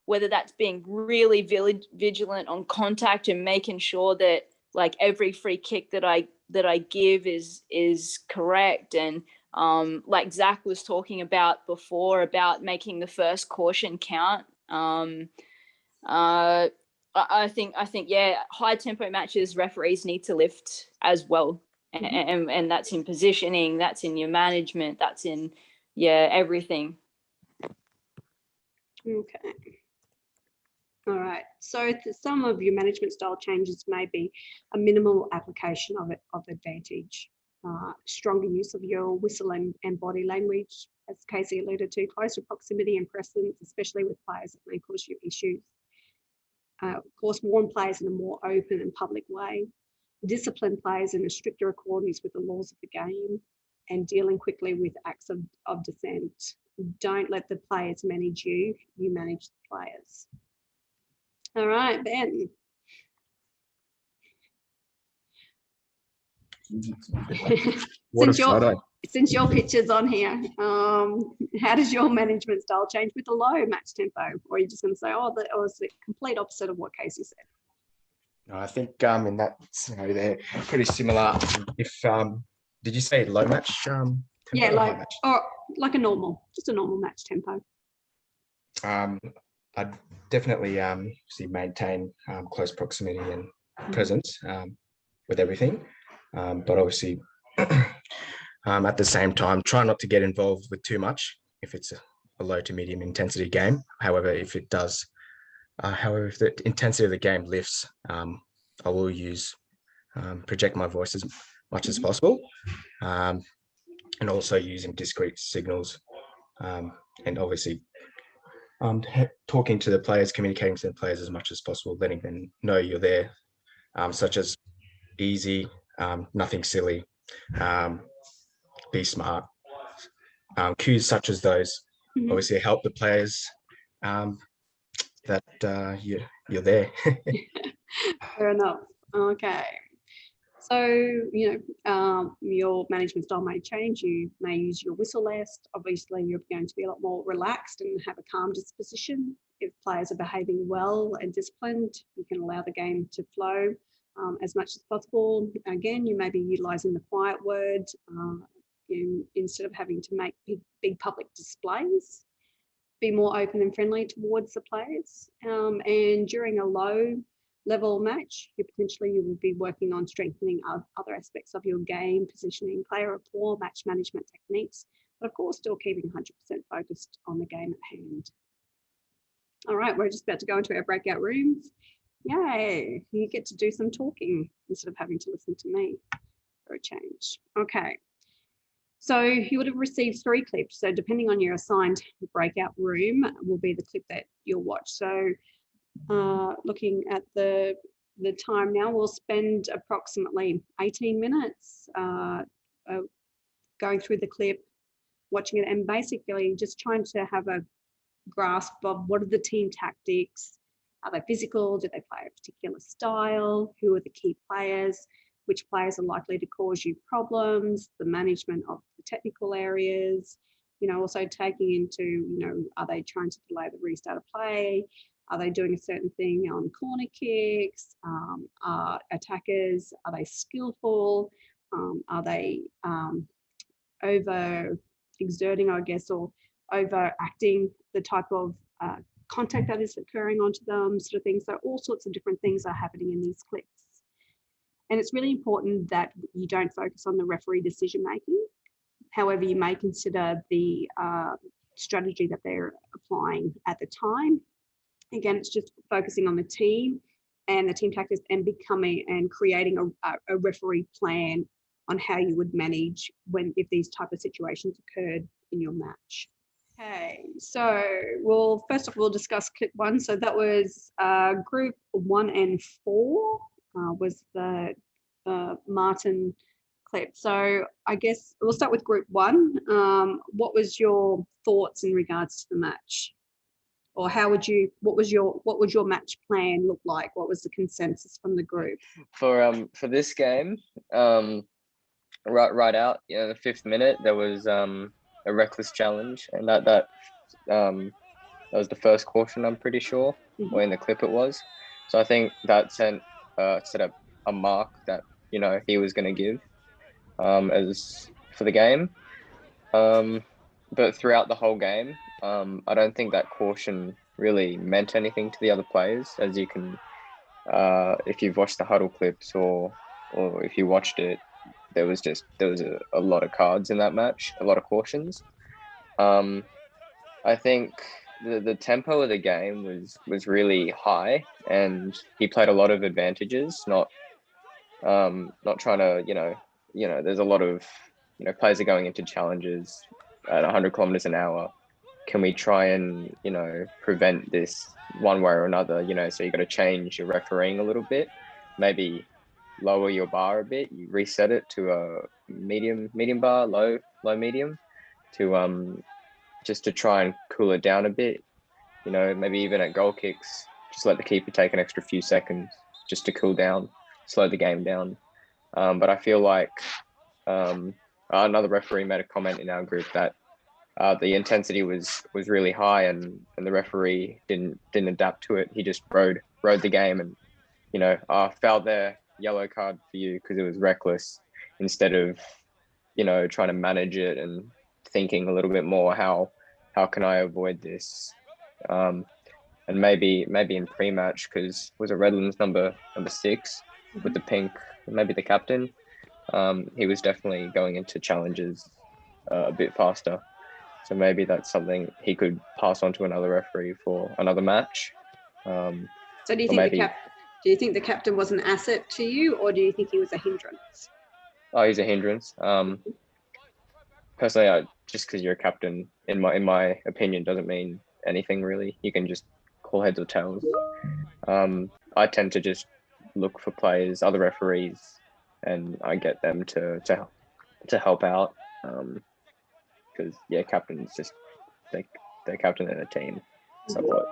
whether that's being really vigilant on contact and making sure that like every free kick that I give is correct. And like Zach was talking about before, about making the first caution count. I think yeah, high tempo matches referees need to lift as well, and that's in positioning, that's in your management, that's in everything. Okay. All right. So some of your management style changes may be a minimal application of advantage, stronger use of your whistle and body language, as Casey alluded to, closer proximity and presence, especially with players that may cause you issues. Of course, warn players in a more open and public way, discipline players in a stricter accordance with the laws of the game, and dealing quickly with acts of dissent. Don't let the players manage you, you manage the players. All right, Ben. Since your picture's on here, how does your management style change with the low match tempo? Or are you just going to say, it's the complete opposite of what Casey said? I think in that scenario, they're pretty similar. If did you say low match? Tempo, yeah, or high match? or like just a normal match tempo. I'd definitely maintain close proximity and presence with everything, but obviously at the same time try not to get involved with too much if it's a low to medium intensity game. However, if it does, if the intensity of the game lifts, I will use project my voice as much as possible, and also using discrete signals, and obviously talking to the players, communicating to the players as much as possible, letting them know you're there, such as easy, nothing silly, be smart. Cues such as those obviously help the players that you're there. Fair enough. Okay. So, your management style may change. You may use your whistle less. Obviously, you're going to be a lot more relaxed and have a calm disposition. If players are behaving well and disciplined, you can allow the game to flow as much as possible. Again, you may be utilising the quiet word instead of having to make big public displays. Be more open and friendly towards the players. And during a low level match, you will be working on strengthening other aspects of your game, positioning, player rapport, match management techniques, but of course still keeping 100% focused on the game at hand. All right, we're just about to go into our breakout rooms. Yay, you get to do some talking instead of having to listen to me for a change. Okay, so you would have received 3 clips. So depending on your assigned breakout room will be the clip that you'll watch. So looking at the time now, we'll spend approximately 18 minutes going through the clip, watching it, and basically just trying to have a grasp of what are the team tactics. Are they physical? Do they play a particular style? Who are the key players? Which players are likely to cause you problems? The management of the technical areas, also taking into, are they trying to delay the restart of play? Are they doing a certain thing on corner kicks? Are attackers, are they skillful? Are they over exerting, I guess, or overacting the type of contact that is occurring onto them, sort of things. So all sorts of different things are happening in these clips. And it's really important that you don't focus on the referee decision making. However, you may consider the strategy that they're applying at the time. Again, it's just focusing on the team and the team tactics and creating a referee plan on how you would manage if these type of situations occurred in your match. Okay, so first of all, we'll discuss clip 1. So that was group 1 and 4 was the Martin clip. So I guess we'll start with group 1. What was your thoughts in regards to the match? Or what would your match plan look like? What was the consensus from the group? For this game, right out, the 5th minute, there was a reckless challenge, and that was the first caution, I'm pretty sure, or in the clip it was. So I think that set up a mark that he was going to give as for the game. But throughout the whole game, I don't think that caution really meant anything to the other players, as you can, if you've watched the huddle clips or if you watched it, there was a lot of cards in that match, a lot of cautions. I think the tempo of the game was really high, and he played a lot of advantages, not trying to, there's a lot of, players are going into challenges at 100 kilometers an hour. Can we try and, prevent this one way or another, so you got to change your refereeing a little bit, maybe lower your bar a bit, you reset it to a medium bar, low medium, to just to try and cool it down a bit, maybe even at goal kicks, just let the keeper take an extra few seconds just to cool down, slow the game down. But I feel like another referee made a comment in our group that the intensity was really high, and the referee didn't adapt to it. He just rode the game, and fouled there, yellow card for you because it was reckless, instead of trying to manage it and thinking a little bit more how can I avoid this. and maybe in pre-match, because was it Redlands number 6 with the pink, maybe the captain. He was definitely going into challenges a bit faster. So maybe that's something he could pass on to another referee for another match. So do you or think maybe, do you think the captain was an asset to you, or do you think he was a hindrance? oh, he's a hindrance. Personally, just because you're a captain, in my opinion, doesn't mean anything really. You can just call heads or tails. I tend to just look for players, other referees, and I get them to help out. Because captain's just they're captain in a team, somewhat.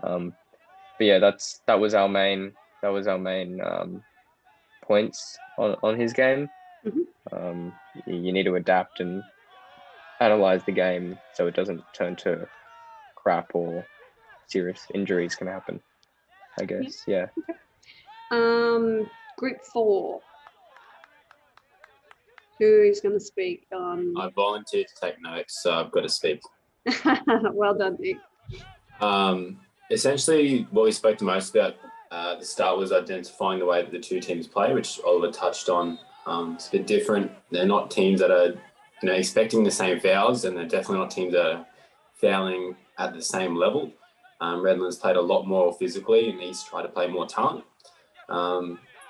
But yeah, that was our main points on his game. You need to adapt and analyze the game so it doesn't turn to crap or serious injuries can happen, I guess. Yeah. Group 4. Who is going to speak on? I volunteered to take notes, so I've got to speak. Well done, Nick. Essentially, what we spoke the most about at the start was identifying the way that the two teams play, which Oliver touched on. It's a bit different. They're not teams that are expecting the same fouls, and they're definitely not teams that are fouling at the same level. Redlands played a lot more physically, and East tried to play more talent.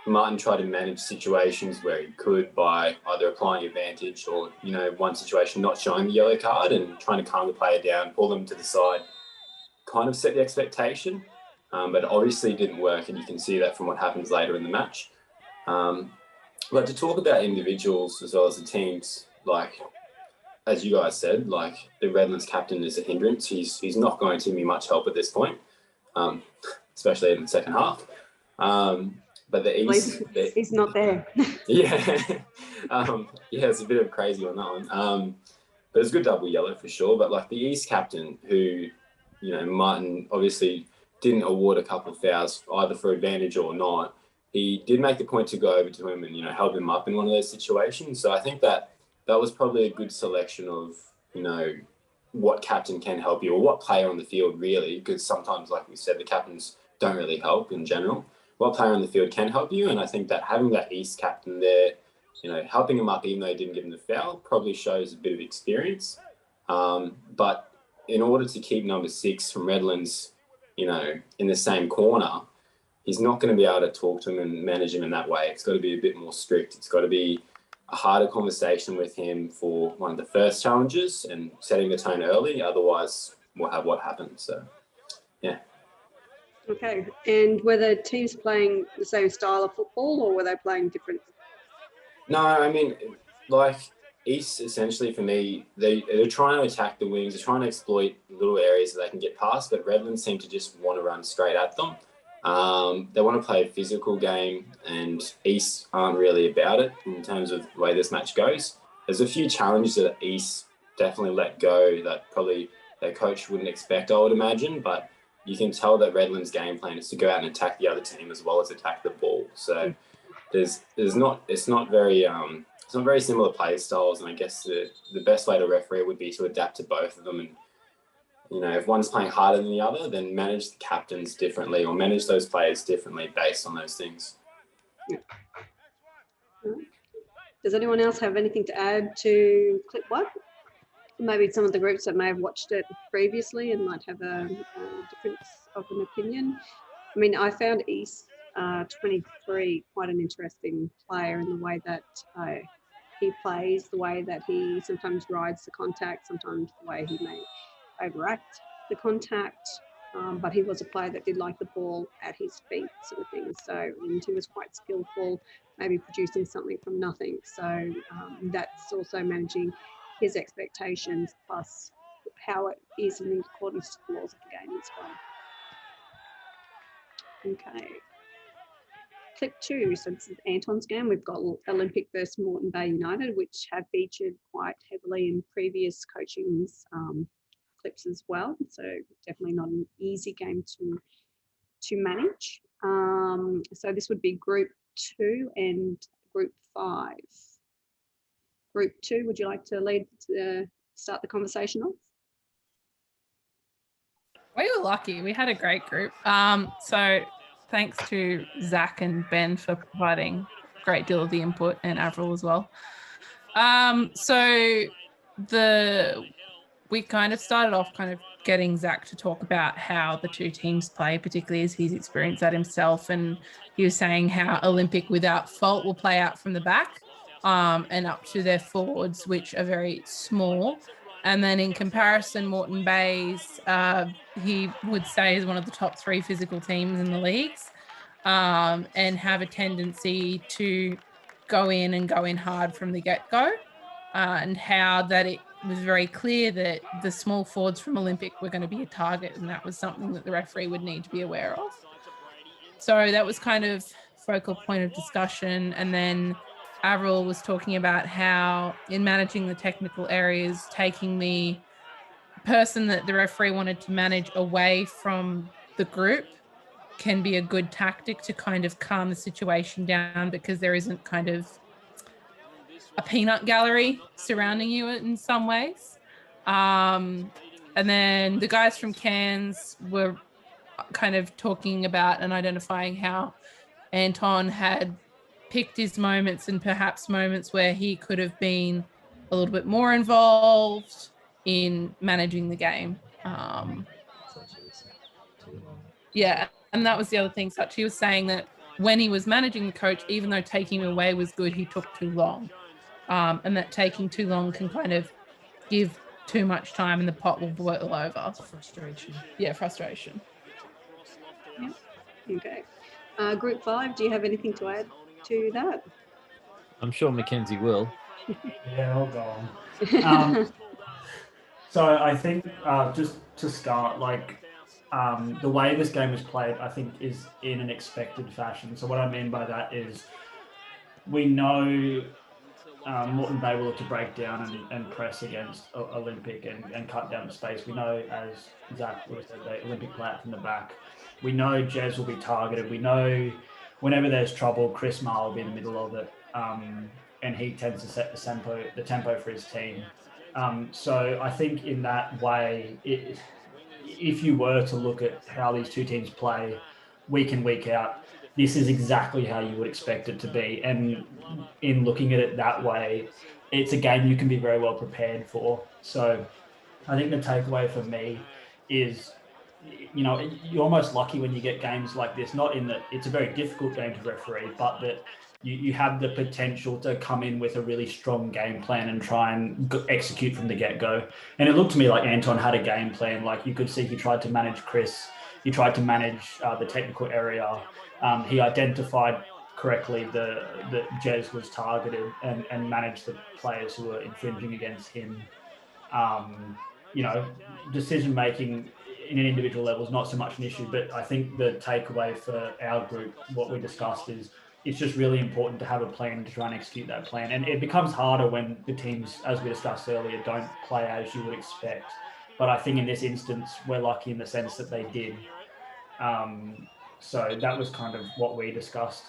Martin tried to manage situations where he could by either applying advantage or, one situation not showing the yellow card and trying to calm the player down, pull them to the side, kind of set the expectation. But obviously it didn't work, and you can see that from what happens later in the match. But to talk about individuals as well as the teams, like, as you guys said, like the Redlands captain is a hindrance. He's not going to be much help at this point, especially in the second half. But the East, he's not there. Yeah, it's a bit of crazy on that one. But it's a good double yellow for sure. But like the East captain, who, Martin obviously didn't award a couple of fouls either for advantage or not. He did make the point to go over to him and help him up in one of those situations. So I think that was probably a good selection of what captain can help you or what player on the field really, because sometimes, like we said, the captains don't really help in general. What player on the field can help you, and I think that having that East captain there, helping him up even though he didn't give him the foul, probably shows a bit of experience. But in order to keep number 6 from Redlands, in the same corner, he's not going to be able to talk to him and manage him in that way. It's got to be a bit more strict. It's got to be a harder conversation with him for one of the first challenges and setting the tone early. Otherwise, we'll have what happened. So, yeah. Okay. And were the teams playing the same style of football, or were they playing different? No, I mean, like East, essentially for me, they're trying to attack the wings. They're trying to exploit little areas that they can get past, but Redlands seem to just want to run straight at them. They want to play a physical game, and East aren't really about it in terms of the way this match goes. There's a few challenges that East definitely let go that probably their coach wouldn't expect, I would imagine, but you can tell that Redlands' game plan is to go out and attack the other team as well as attack the ball. So it's not very similar play styles, and I guess the best way to referee would be to adapt to both of them. And if one's playing harder than the other, then manage the captains differently or manage those players differently based on those things. Yeah. Does anyone else have anything to add to clip 1? Maybe some of the groups that may have watched it previously and might have a difference of an opinion. I mean, I found East 23 quite an interesting player in the way that he plays, the way that he sometimes rides the contact, sometimes the way he may overact the contact, but he was a player that did like the ball at his feet, sort of thing. So, and he was quite skillful, maybe producing something from nothing. So that's also managing his expectations, plus how it is in accordance to the laws of the game as well. Okay. Clip 2, so this is Anton's game. We've got Olympic versus Moreton Bay United, which have featured quite heavily in previous coaching's clips as well. So definitely not an easy game to manage. So this would be Group 2 and Group 5. Group 2, would you like to start the conversation off? We were lucky. We had a great group. So thanks to Zach and Ben for providing a great deal of the input, and Avril as well. So we kind of started off kind of getting Zach to talk about how the two teams play, particularly as he's experienced that himself. And he was saying how Olympic without fault will play out from the back and up to their forwards, which are very small. And then in comparison, Moreton Bay's, he would say is one of the top 3 physical teams in the leagues, and have a tendency to go in hard from the get-go, and how that it was very clear that the small forwards from Olympic were going to be a target, and that was something that the referee would need to be aware of. So that was kind of focal point of discussion. And then Avril was talking about how in managing the technical areas, taking the person that the referee wanted to manage away from the group can be a good tactic to kind of calm the situation down, because there isn't kind of a peanut gallery surrounding you in some ways. And then the guys from Cairns were kind of talking about and identifying how Anton had picked his moments, and perhaps moments where he could have been a little bit more involved in managing the game. Yeah, and that was the other thing. He was saying that when he was managing the coach, even though taking him away was good, he took too long. And that taking too long can kind of give too much time and the pot will boil over. Frustration. Yeah, frustration. Yeah. Okay. Group 5, do you have anything to add to that? I'm sure Mackenzie will. Yeah, I'll go on. So I think just to start, the way this game is played, I think, is in an expected fashion. So what I mean by that is we know Moreton Bay will look to break down and press against Olympic and cut down the space. We know, as Zach said, the Olympic play out from the back. We know Jez will be targeted. We know whenever there's trouble, Chris Marr will be in the middle of it, and he tends to set the tempo for his team. So I think in that way, if you were to look at how these two teams play week in, week out, this is exactly how you would expect it to be. And in looking at it that way, it's a game you can be very well prepared for. So I think the takeaway for me is, you're almost lucky when you get games like this, not in that it's a very difficult game to referee, but that you have the potential to come in with a really strong game plan and try and execute from the get-go. And it looked to me like Anton had a game plan. Like, you could see he tried to manage Chris. He tried to manage the technical area. He identified correctly that Jez was targeted and managed the players who were infringing against him. Decision-making in an individual level is not so much an issue, but I think the takeaway for our group, what we discussed, is it's just really important to have a plan to try and execute that plan. And it becomes harder when the teams, as we discussed earlier, don't play as you would expect. But I think in this instance, we're lucky in the sense that they did. So that was kind of what we discussed.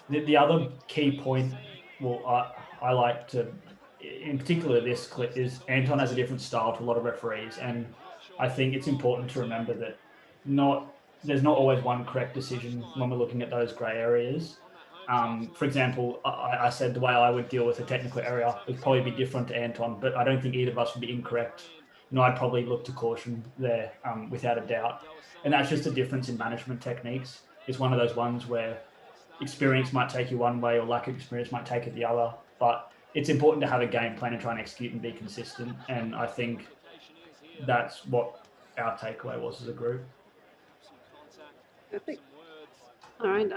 The other key point, I like to, in particular this clip, is Anton has a different style to a lot of referees. And I think it's important to remember that there's not always one correct decision when we're looking at those grey areas. For example, I said the way I would deal with a technical area would probably be different to Anton, but I don't think either of us would be incorrect. I'd probably look to caution there without a doubt. And that's just a difference in management techniques. It's one of those ones where experience might take you one way or lack of experience might take it the other. But it's important to have a game plan and try and execute and be consistent. And I think that's what our takeaway was as a group. Perfect. All right.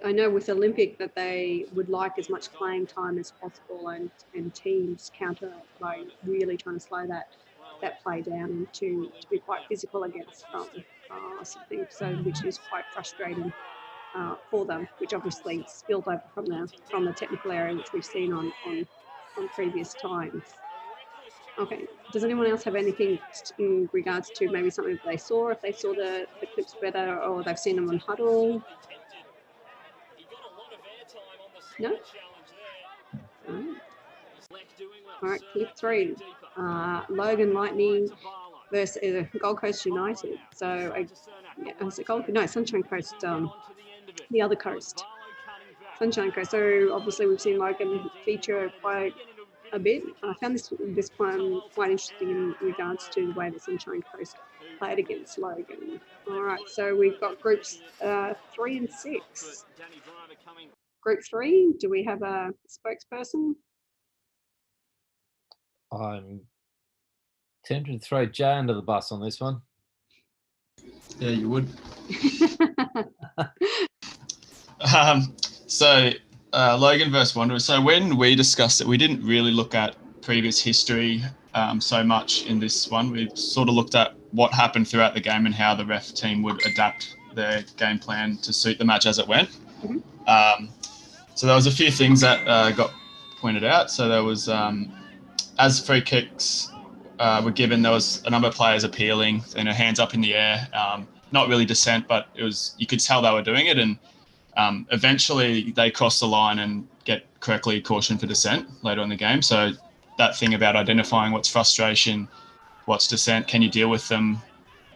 I know with Olympic that they would like as much playing time as possible, and teams counter by really trying to slow that play down and to be quite physical against something, so which is quite frustrating for them, which obviously spilled over from the technical area, which we've seen on previous times. Okay, does anyone else have anything in regards to maybe something that they saw, if they saw the clips better, or they've seen them on Huddle? No? All right, clip 3. Logan Lightning versus Gold Coast United. So Sunshine Coast, the other coast, Sunshine Coast. So obviously we've seen Logan feature quite a bit. I found this one quite interesting in regards to the way the Sunshine Coast played against Logan. All right, so we've got groups 3 and 6. Group 3, do we have a spokesperson? I'm tempted to throw Jay under the bus on this one. Yeah, you would. Logan versus Wanderers. So when we discussed it, we didn't really look at previous history so much in this one. We sort of looked at what happened throughout the game and how the ref team would adapt their game plan to suit the match as it went. So there was a few things that got pointed out. So there was, as free kicks were given, there was a number of players appealing, hands up in the air, not really dissent, but it was, you could tell they were doing it. And eventually they cross the line and get correctly cautioned for dissent later in the game. So that thing about identifying what's frustration, what's dissent, can you deal with them?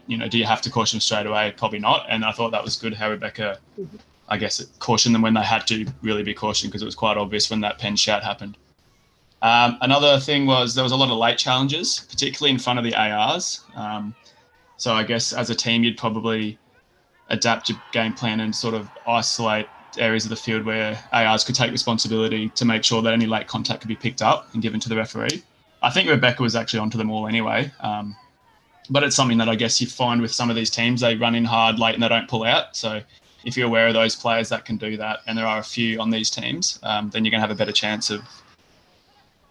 Do you have to caution them straight away? Probably not. And I thought that was good how Rebecca, I guess, cautioned them when they had to really be cautioned, because it was quite obvious when that pen shout happened. Another thing was there was a lot of late challenges, particularly in front of the ARs. So I guess as a team, you'd probably adapt your game plan and sort of isolate areas of the field where ARs could take responsibility to make sure that any late contact could be picked up and given to the referee. I think Rebecca was actually onto them all anyway. But it's something that I guess you find with some of these teams, they run in hard late and they don't pull out. So if you're aware of those players that can do that, and there are a few on these teams, then you're going to have a better chance of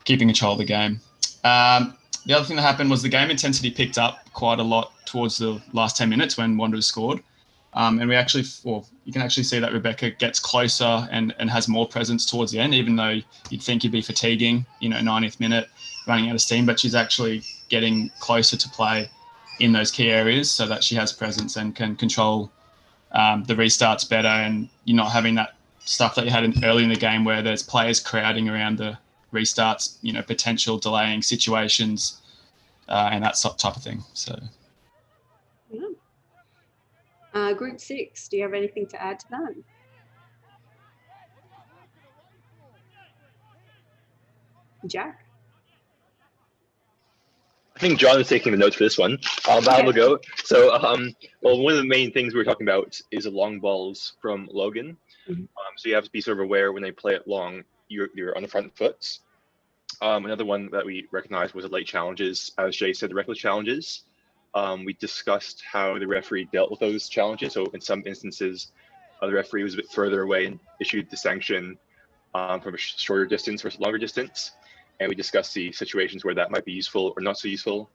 keeping control of the game. The other thing that happened was the game intensity picked up quite a lot towards the last 10 minutes when Wanderers scored. And we actually, you can actually see that Rebecca gets closer and has more presence towards the end, even though you'd think you'd be fatiguing, 90th minute, running out of steam, but she's actually getting closer to play in those key areas so that she has presence and can control the restarts better, and you're not having that stuff that you had early in the game where there's players crowding around the restarts, potential delaying situations and that type of thing. So. Yeah. Group 6, do you have anything to add to that? Jack? I think John is taking the notes for this one. I'll go. So, one of the main things we were talking about is the long balls from Logan. So you have to be sort of aware when they play it long, you're on the front foot. Another one that we recognized was the late challenges. As Jay said, the reckless challenges. We discussed how the referee dealt with those challenges. So in some instances, the referee was a bit further away and issued the sanction from a shorter distance versus longer distance. And we discussed the situations where that might be useful or not so useful.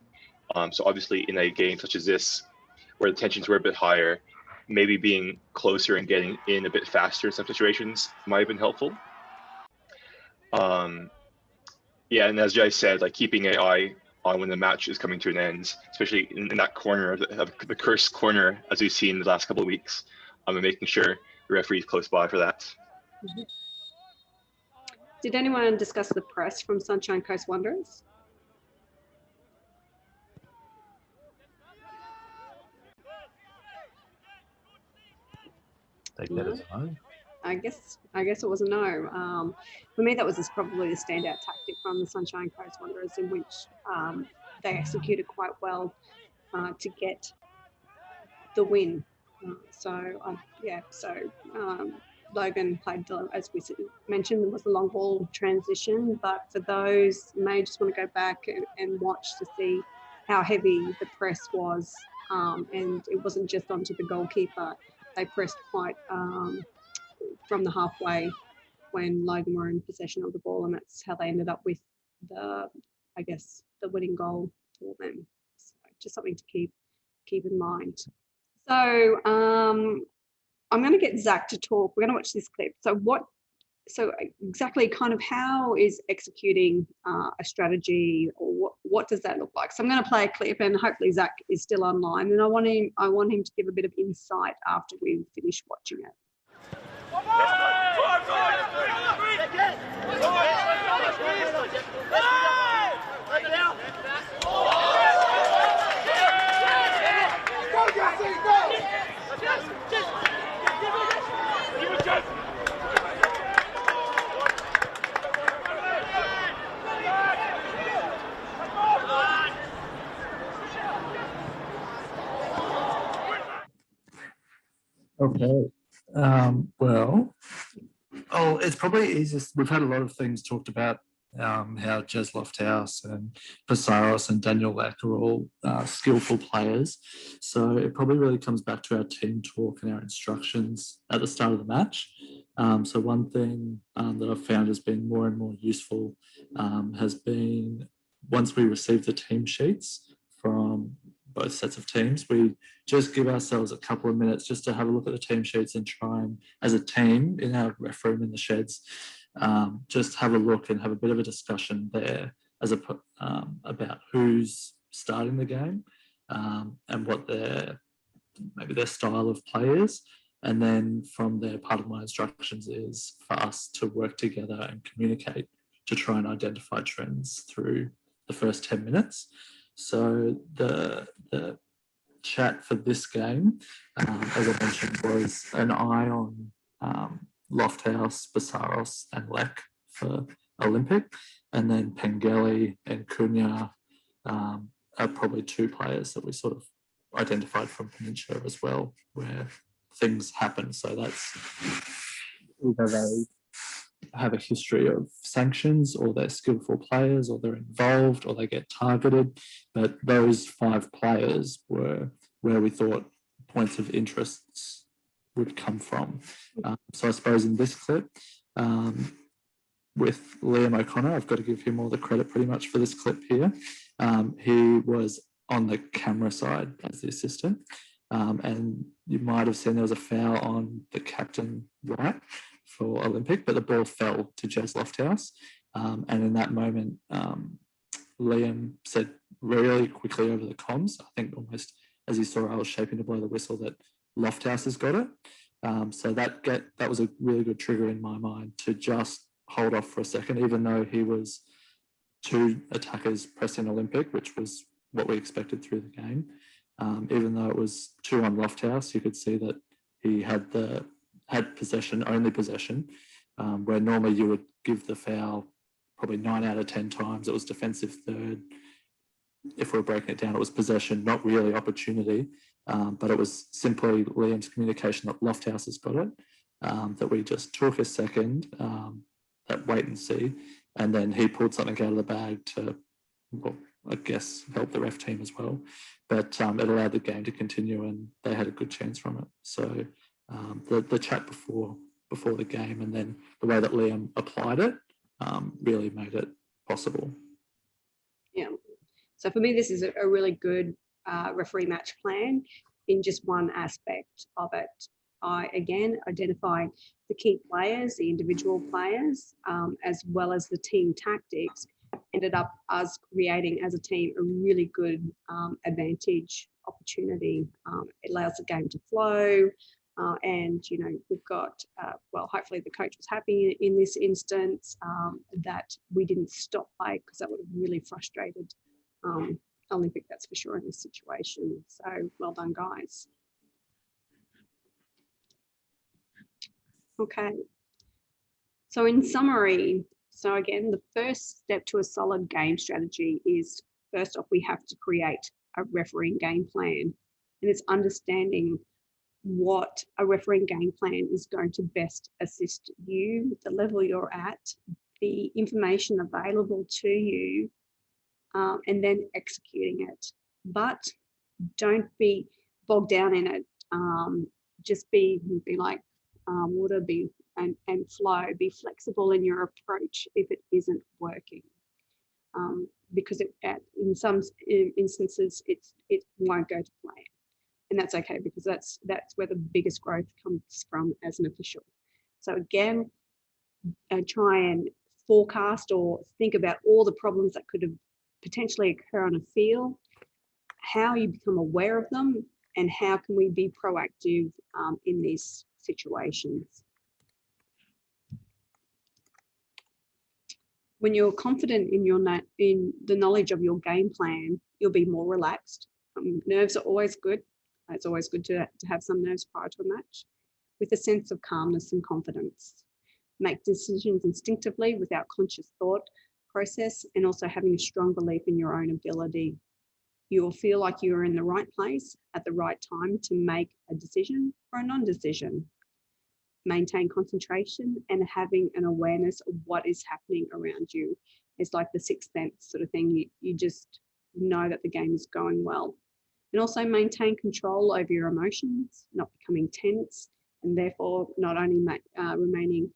So obviously in a game such as this, where the tensions were a bit higher, maybe being closer and getting in a bit faster in some situations might have been helpful. Yeah, and as Jay said, like keeping an eye on when the match is coming to an end, especially in that corner of the cursed corner, as we've seen the last couple of weeks, and making sure the referee is close by for that. Did anyone discuss the press from Sunshine Coast Wanderers? Take that as a no. I guess it was a no. For me, that was probably the standout tactic from the Sunshine Coast Wanderers, in which they executed quite well to get the win. Logan played, as we mentioned, there was a long ball transition, but for those, you may just want to go back and watch to see how heavy the press was, and it wasn't just onto the goalkeeper. They pressed quite from the halfway when Logan were in possession of the ball, and that's how they ended up with the winning goal for them. So just something to keep in mind. So I'm going to get Zach to talk. We're going to watch this clip. So exactly kind of how is executing a strategy, or what does that look like? So I'm going to play a clip, and hopefully Zach is still online, and I want him to give a bit of insight after we finish watching it. Okay. It's probably easiest. We've had a lot of things talked about how Jez Lofthouse and Psaros and Daniel Leck are all skillful players. So it probably really comes back to our team talk and our instructions at the start of the match. So one thing that I've found has been more and more useful has been once we receive the team sheets from both sets of teams, we just give ourselves a couple of minutes just to have a look at the team sheets and try and, as a team in our ref room in the sheds, just have a look and have a bit of a discussion there about who's starting the game and what maybe their style of play is. And then from there, part of my instructions is for us to work together and communicate to try and identify trends through the first 10 minutes. So the chat for this game, as I mentioned, was an eye on Lofthouse, Psaros and Leck for Olympic, and then Pengelly and Cunha are probably two players that we sort of identified from Peninsula as well, where things happen. So that's either they have a history of sanctions, or they're skillful players, or they're involved, or they get targeted. But those 5 players were where we thought points of interests would come from. So I suppose in this clip, with Liam O'Connor, I've got to give him all the credit pretty much for this clip here. He was on the camera side as the assistant. And you might have seen there was a foul on the captain right for Olympic, but the ball fell to Jez Lofthouse. And in that moment, Liam said really quickly over the comms, I think almost as he saw I was shaping to blow the whistle, that Lofthouse has got it. So that was a really good trigger in my mind to just hold off for a second, even though he was 2 attackers pressing Olympic, which was what we expected through the game. Even though it was 2 on Lofthouse, you could see that he had possession, only possession, where normally you would give the foul probably 9 out of 10 times. It was defensive third. If we're breaking it down, it was possession, not really opportunity, but it was simply Liam's communication that Lofthouse has got it, that we just took a second, that wait and see, and then he pulled something out of the bag to, well, I guess, help the ref team as well. But it allowed the game to continue and they had a good chance from it. So the chat before the game and then the way that Liam applied it really made it possible. Yeah. So for me, this is a really good referee match plan in just one aspect of it. I, again, identified the key players, the individual players, as well as the team tactics, ended up us creating as a team a really good advantage opportunity. It allows the game to flow, and we've got well, hopefully the coach was happy in this instance that we didn't stop play, because that would have really frustrated Olympic, that's for sure, in this situation. So well done, guys. Okay, so in summary, so again, the first step to a solid game strategy is, first off, we have to create a refereeing game plan, and it's understanding what a refereeing game plan is going to best assist you, the level you're at, the information available to you, and then executing it. But don't be bogged down in it. Just be like water, and flow. Be flexible in your approach if it isn't working, because in some instances it won't go to plan, and that's okay, because that's where the biggest growth comes from as an official. So again, try and forecast or think about all the problems that could have potentially occur on a field, how you become aware of them, and how can we be proactive in these situations. When you're confident in in the knowledge of your game plan, you'll be more relaxed. Nerves are always good. It's always good to have some nerves prior to a match, with a sense of calmness and confidence. Make decisions instinctively without conscious thought process, and also having a strong belief in your own ability. You will feel like you are in the right place at the right time to make a decision or a non-decision. Maintain concentration and having an awareness of what is happening around you. It's like the sixth sense sort of thing. You just know that the game is going well. And also maintain control over your emotions, not becoming tense, and therefore not only remaining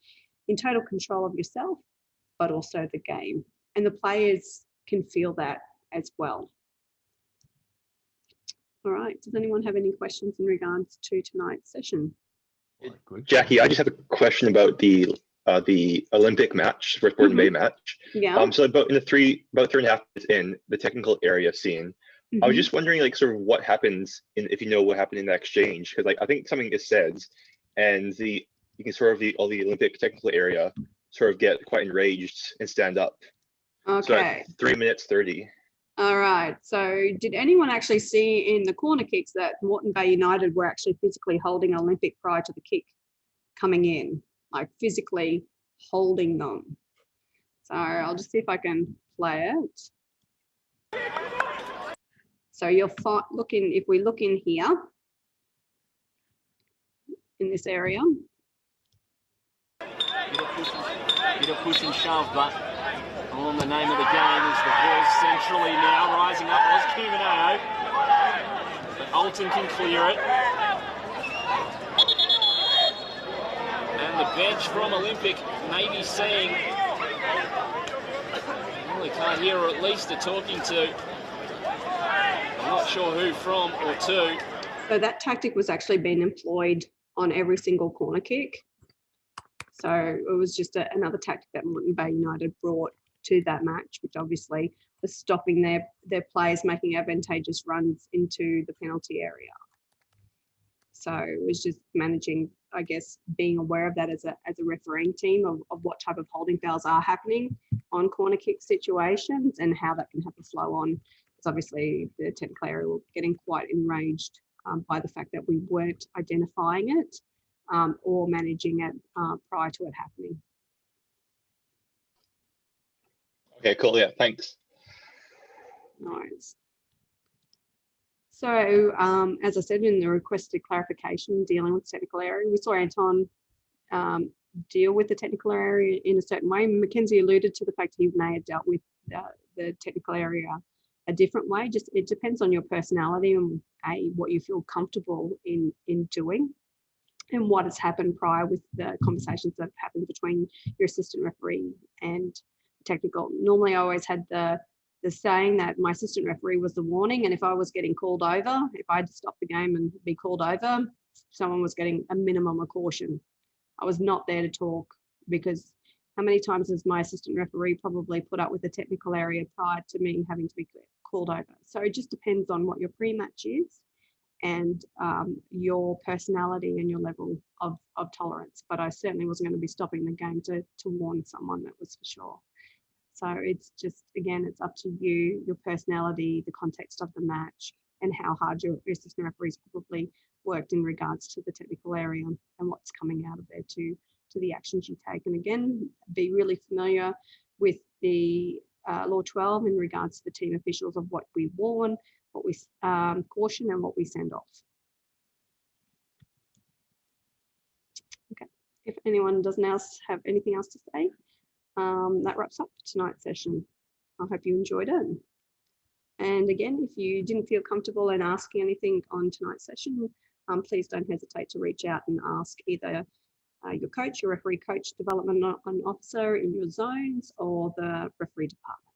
in total control of yourself, but also the game. And the players can feel that as well. All right, does anyone have any questions in regards to tonight's session? Jackie, I just have a question about the Olympic match, first Gordon Bay match. Yeah. So about 3.5 minutes in the technical area scene, I was just wondering, like, sort of what happens if you know what happened in that exchange, because like I think something is said, and you can sort of all the Olympic technical area sort of get quite enraged and stand up. Okay. So at 3 minutes 30. All right. So did anyone actually see in the corner kicks that Moreton Bay United were actually physically holding Olympic prior to the kick coming in, like physically holding them? So I'll just see if I can play it. So you'll look in, if we look in here, in this area. Bit of push and shove, but on the name of the game is the ball centrally now, rising up was Cumineo, but Alton can clear it. And the bench from Olympic may be saying, well, we can't hear, or at least they're talking to, I'm not sure who from or to. So that tactic was actually being employed on every single corner kick. So it was just another tactic that Moreton Bay United brought to that match, which obviously was stopping their players making advantageous runs into the penalty area. So it was just managing, I guess, being aware of that as a refereeing team of what type of holding fouls are happening on corner kick situations and how that can have a flow on. Because obviously the technical area were getting quite enraged by the fact that we weren't identifying it or managing it prior to it happening. Okay, cool. Yeah, thanks. Nice. So, as I said in the requested clarification dealing with technical area, we saw Anton deal with the technical area in a certain way. Mackenzie alluded to the fact he may have dealt with the technical area a different way. Just it depends on your personality and what you feel comfortable in doing, and what has happened prior with the conversations that have happened between your assistant referee and technical. Normally, I always had the saying that my assistant referee was the warning, and if I was getting called over, if I had to stop the game and be called over, someone was getting a minimum of caution. I was not there to talk, because how many times has my assistant referee probably put up with the technical area prior to me having to be called over? So it just depends on what your pre-match is and your personality and your level of tolerance. But I certainly wasn't going to be stopping the game to warn someone, that was for sure. So it's just, again, it's up to you, your personality, the context of the match, and how hard your assistant referees probably worked in regards to the technical area and what's coming out of there to the actions you take. And again, be really familiar with the Law 12 in regards to the team officials of what we warn, what we caution, and what we send off. Okay, if anyone doesn't else have anything else to say, that wraps up tonight's session. I hope you enjoyed it. And again, if you didn't feel comfortable in asking anything on tonight's session, please don't hesitate to reach out and ask either your coach, your referee coach development officer in your zones, or the referee department.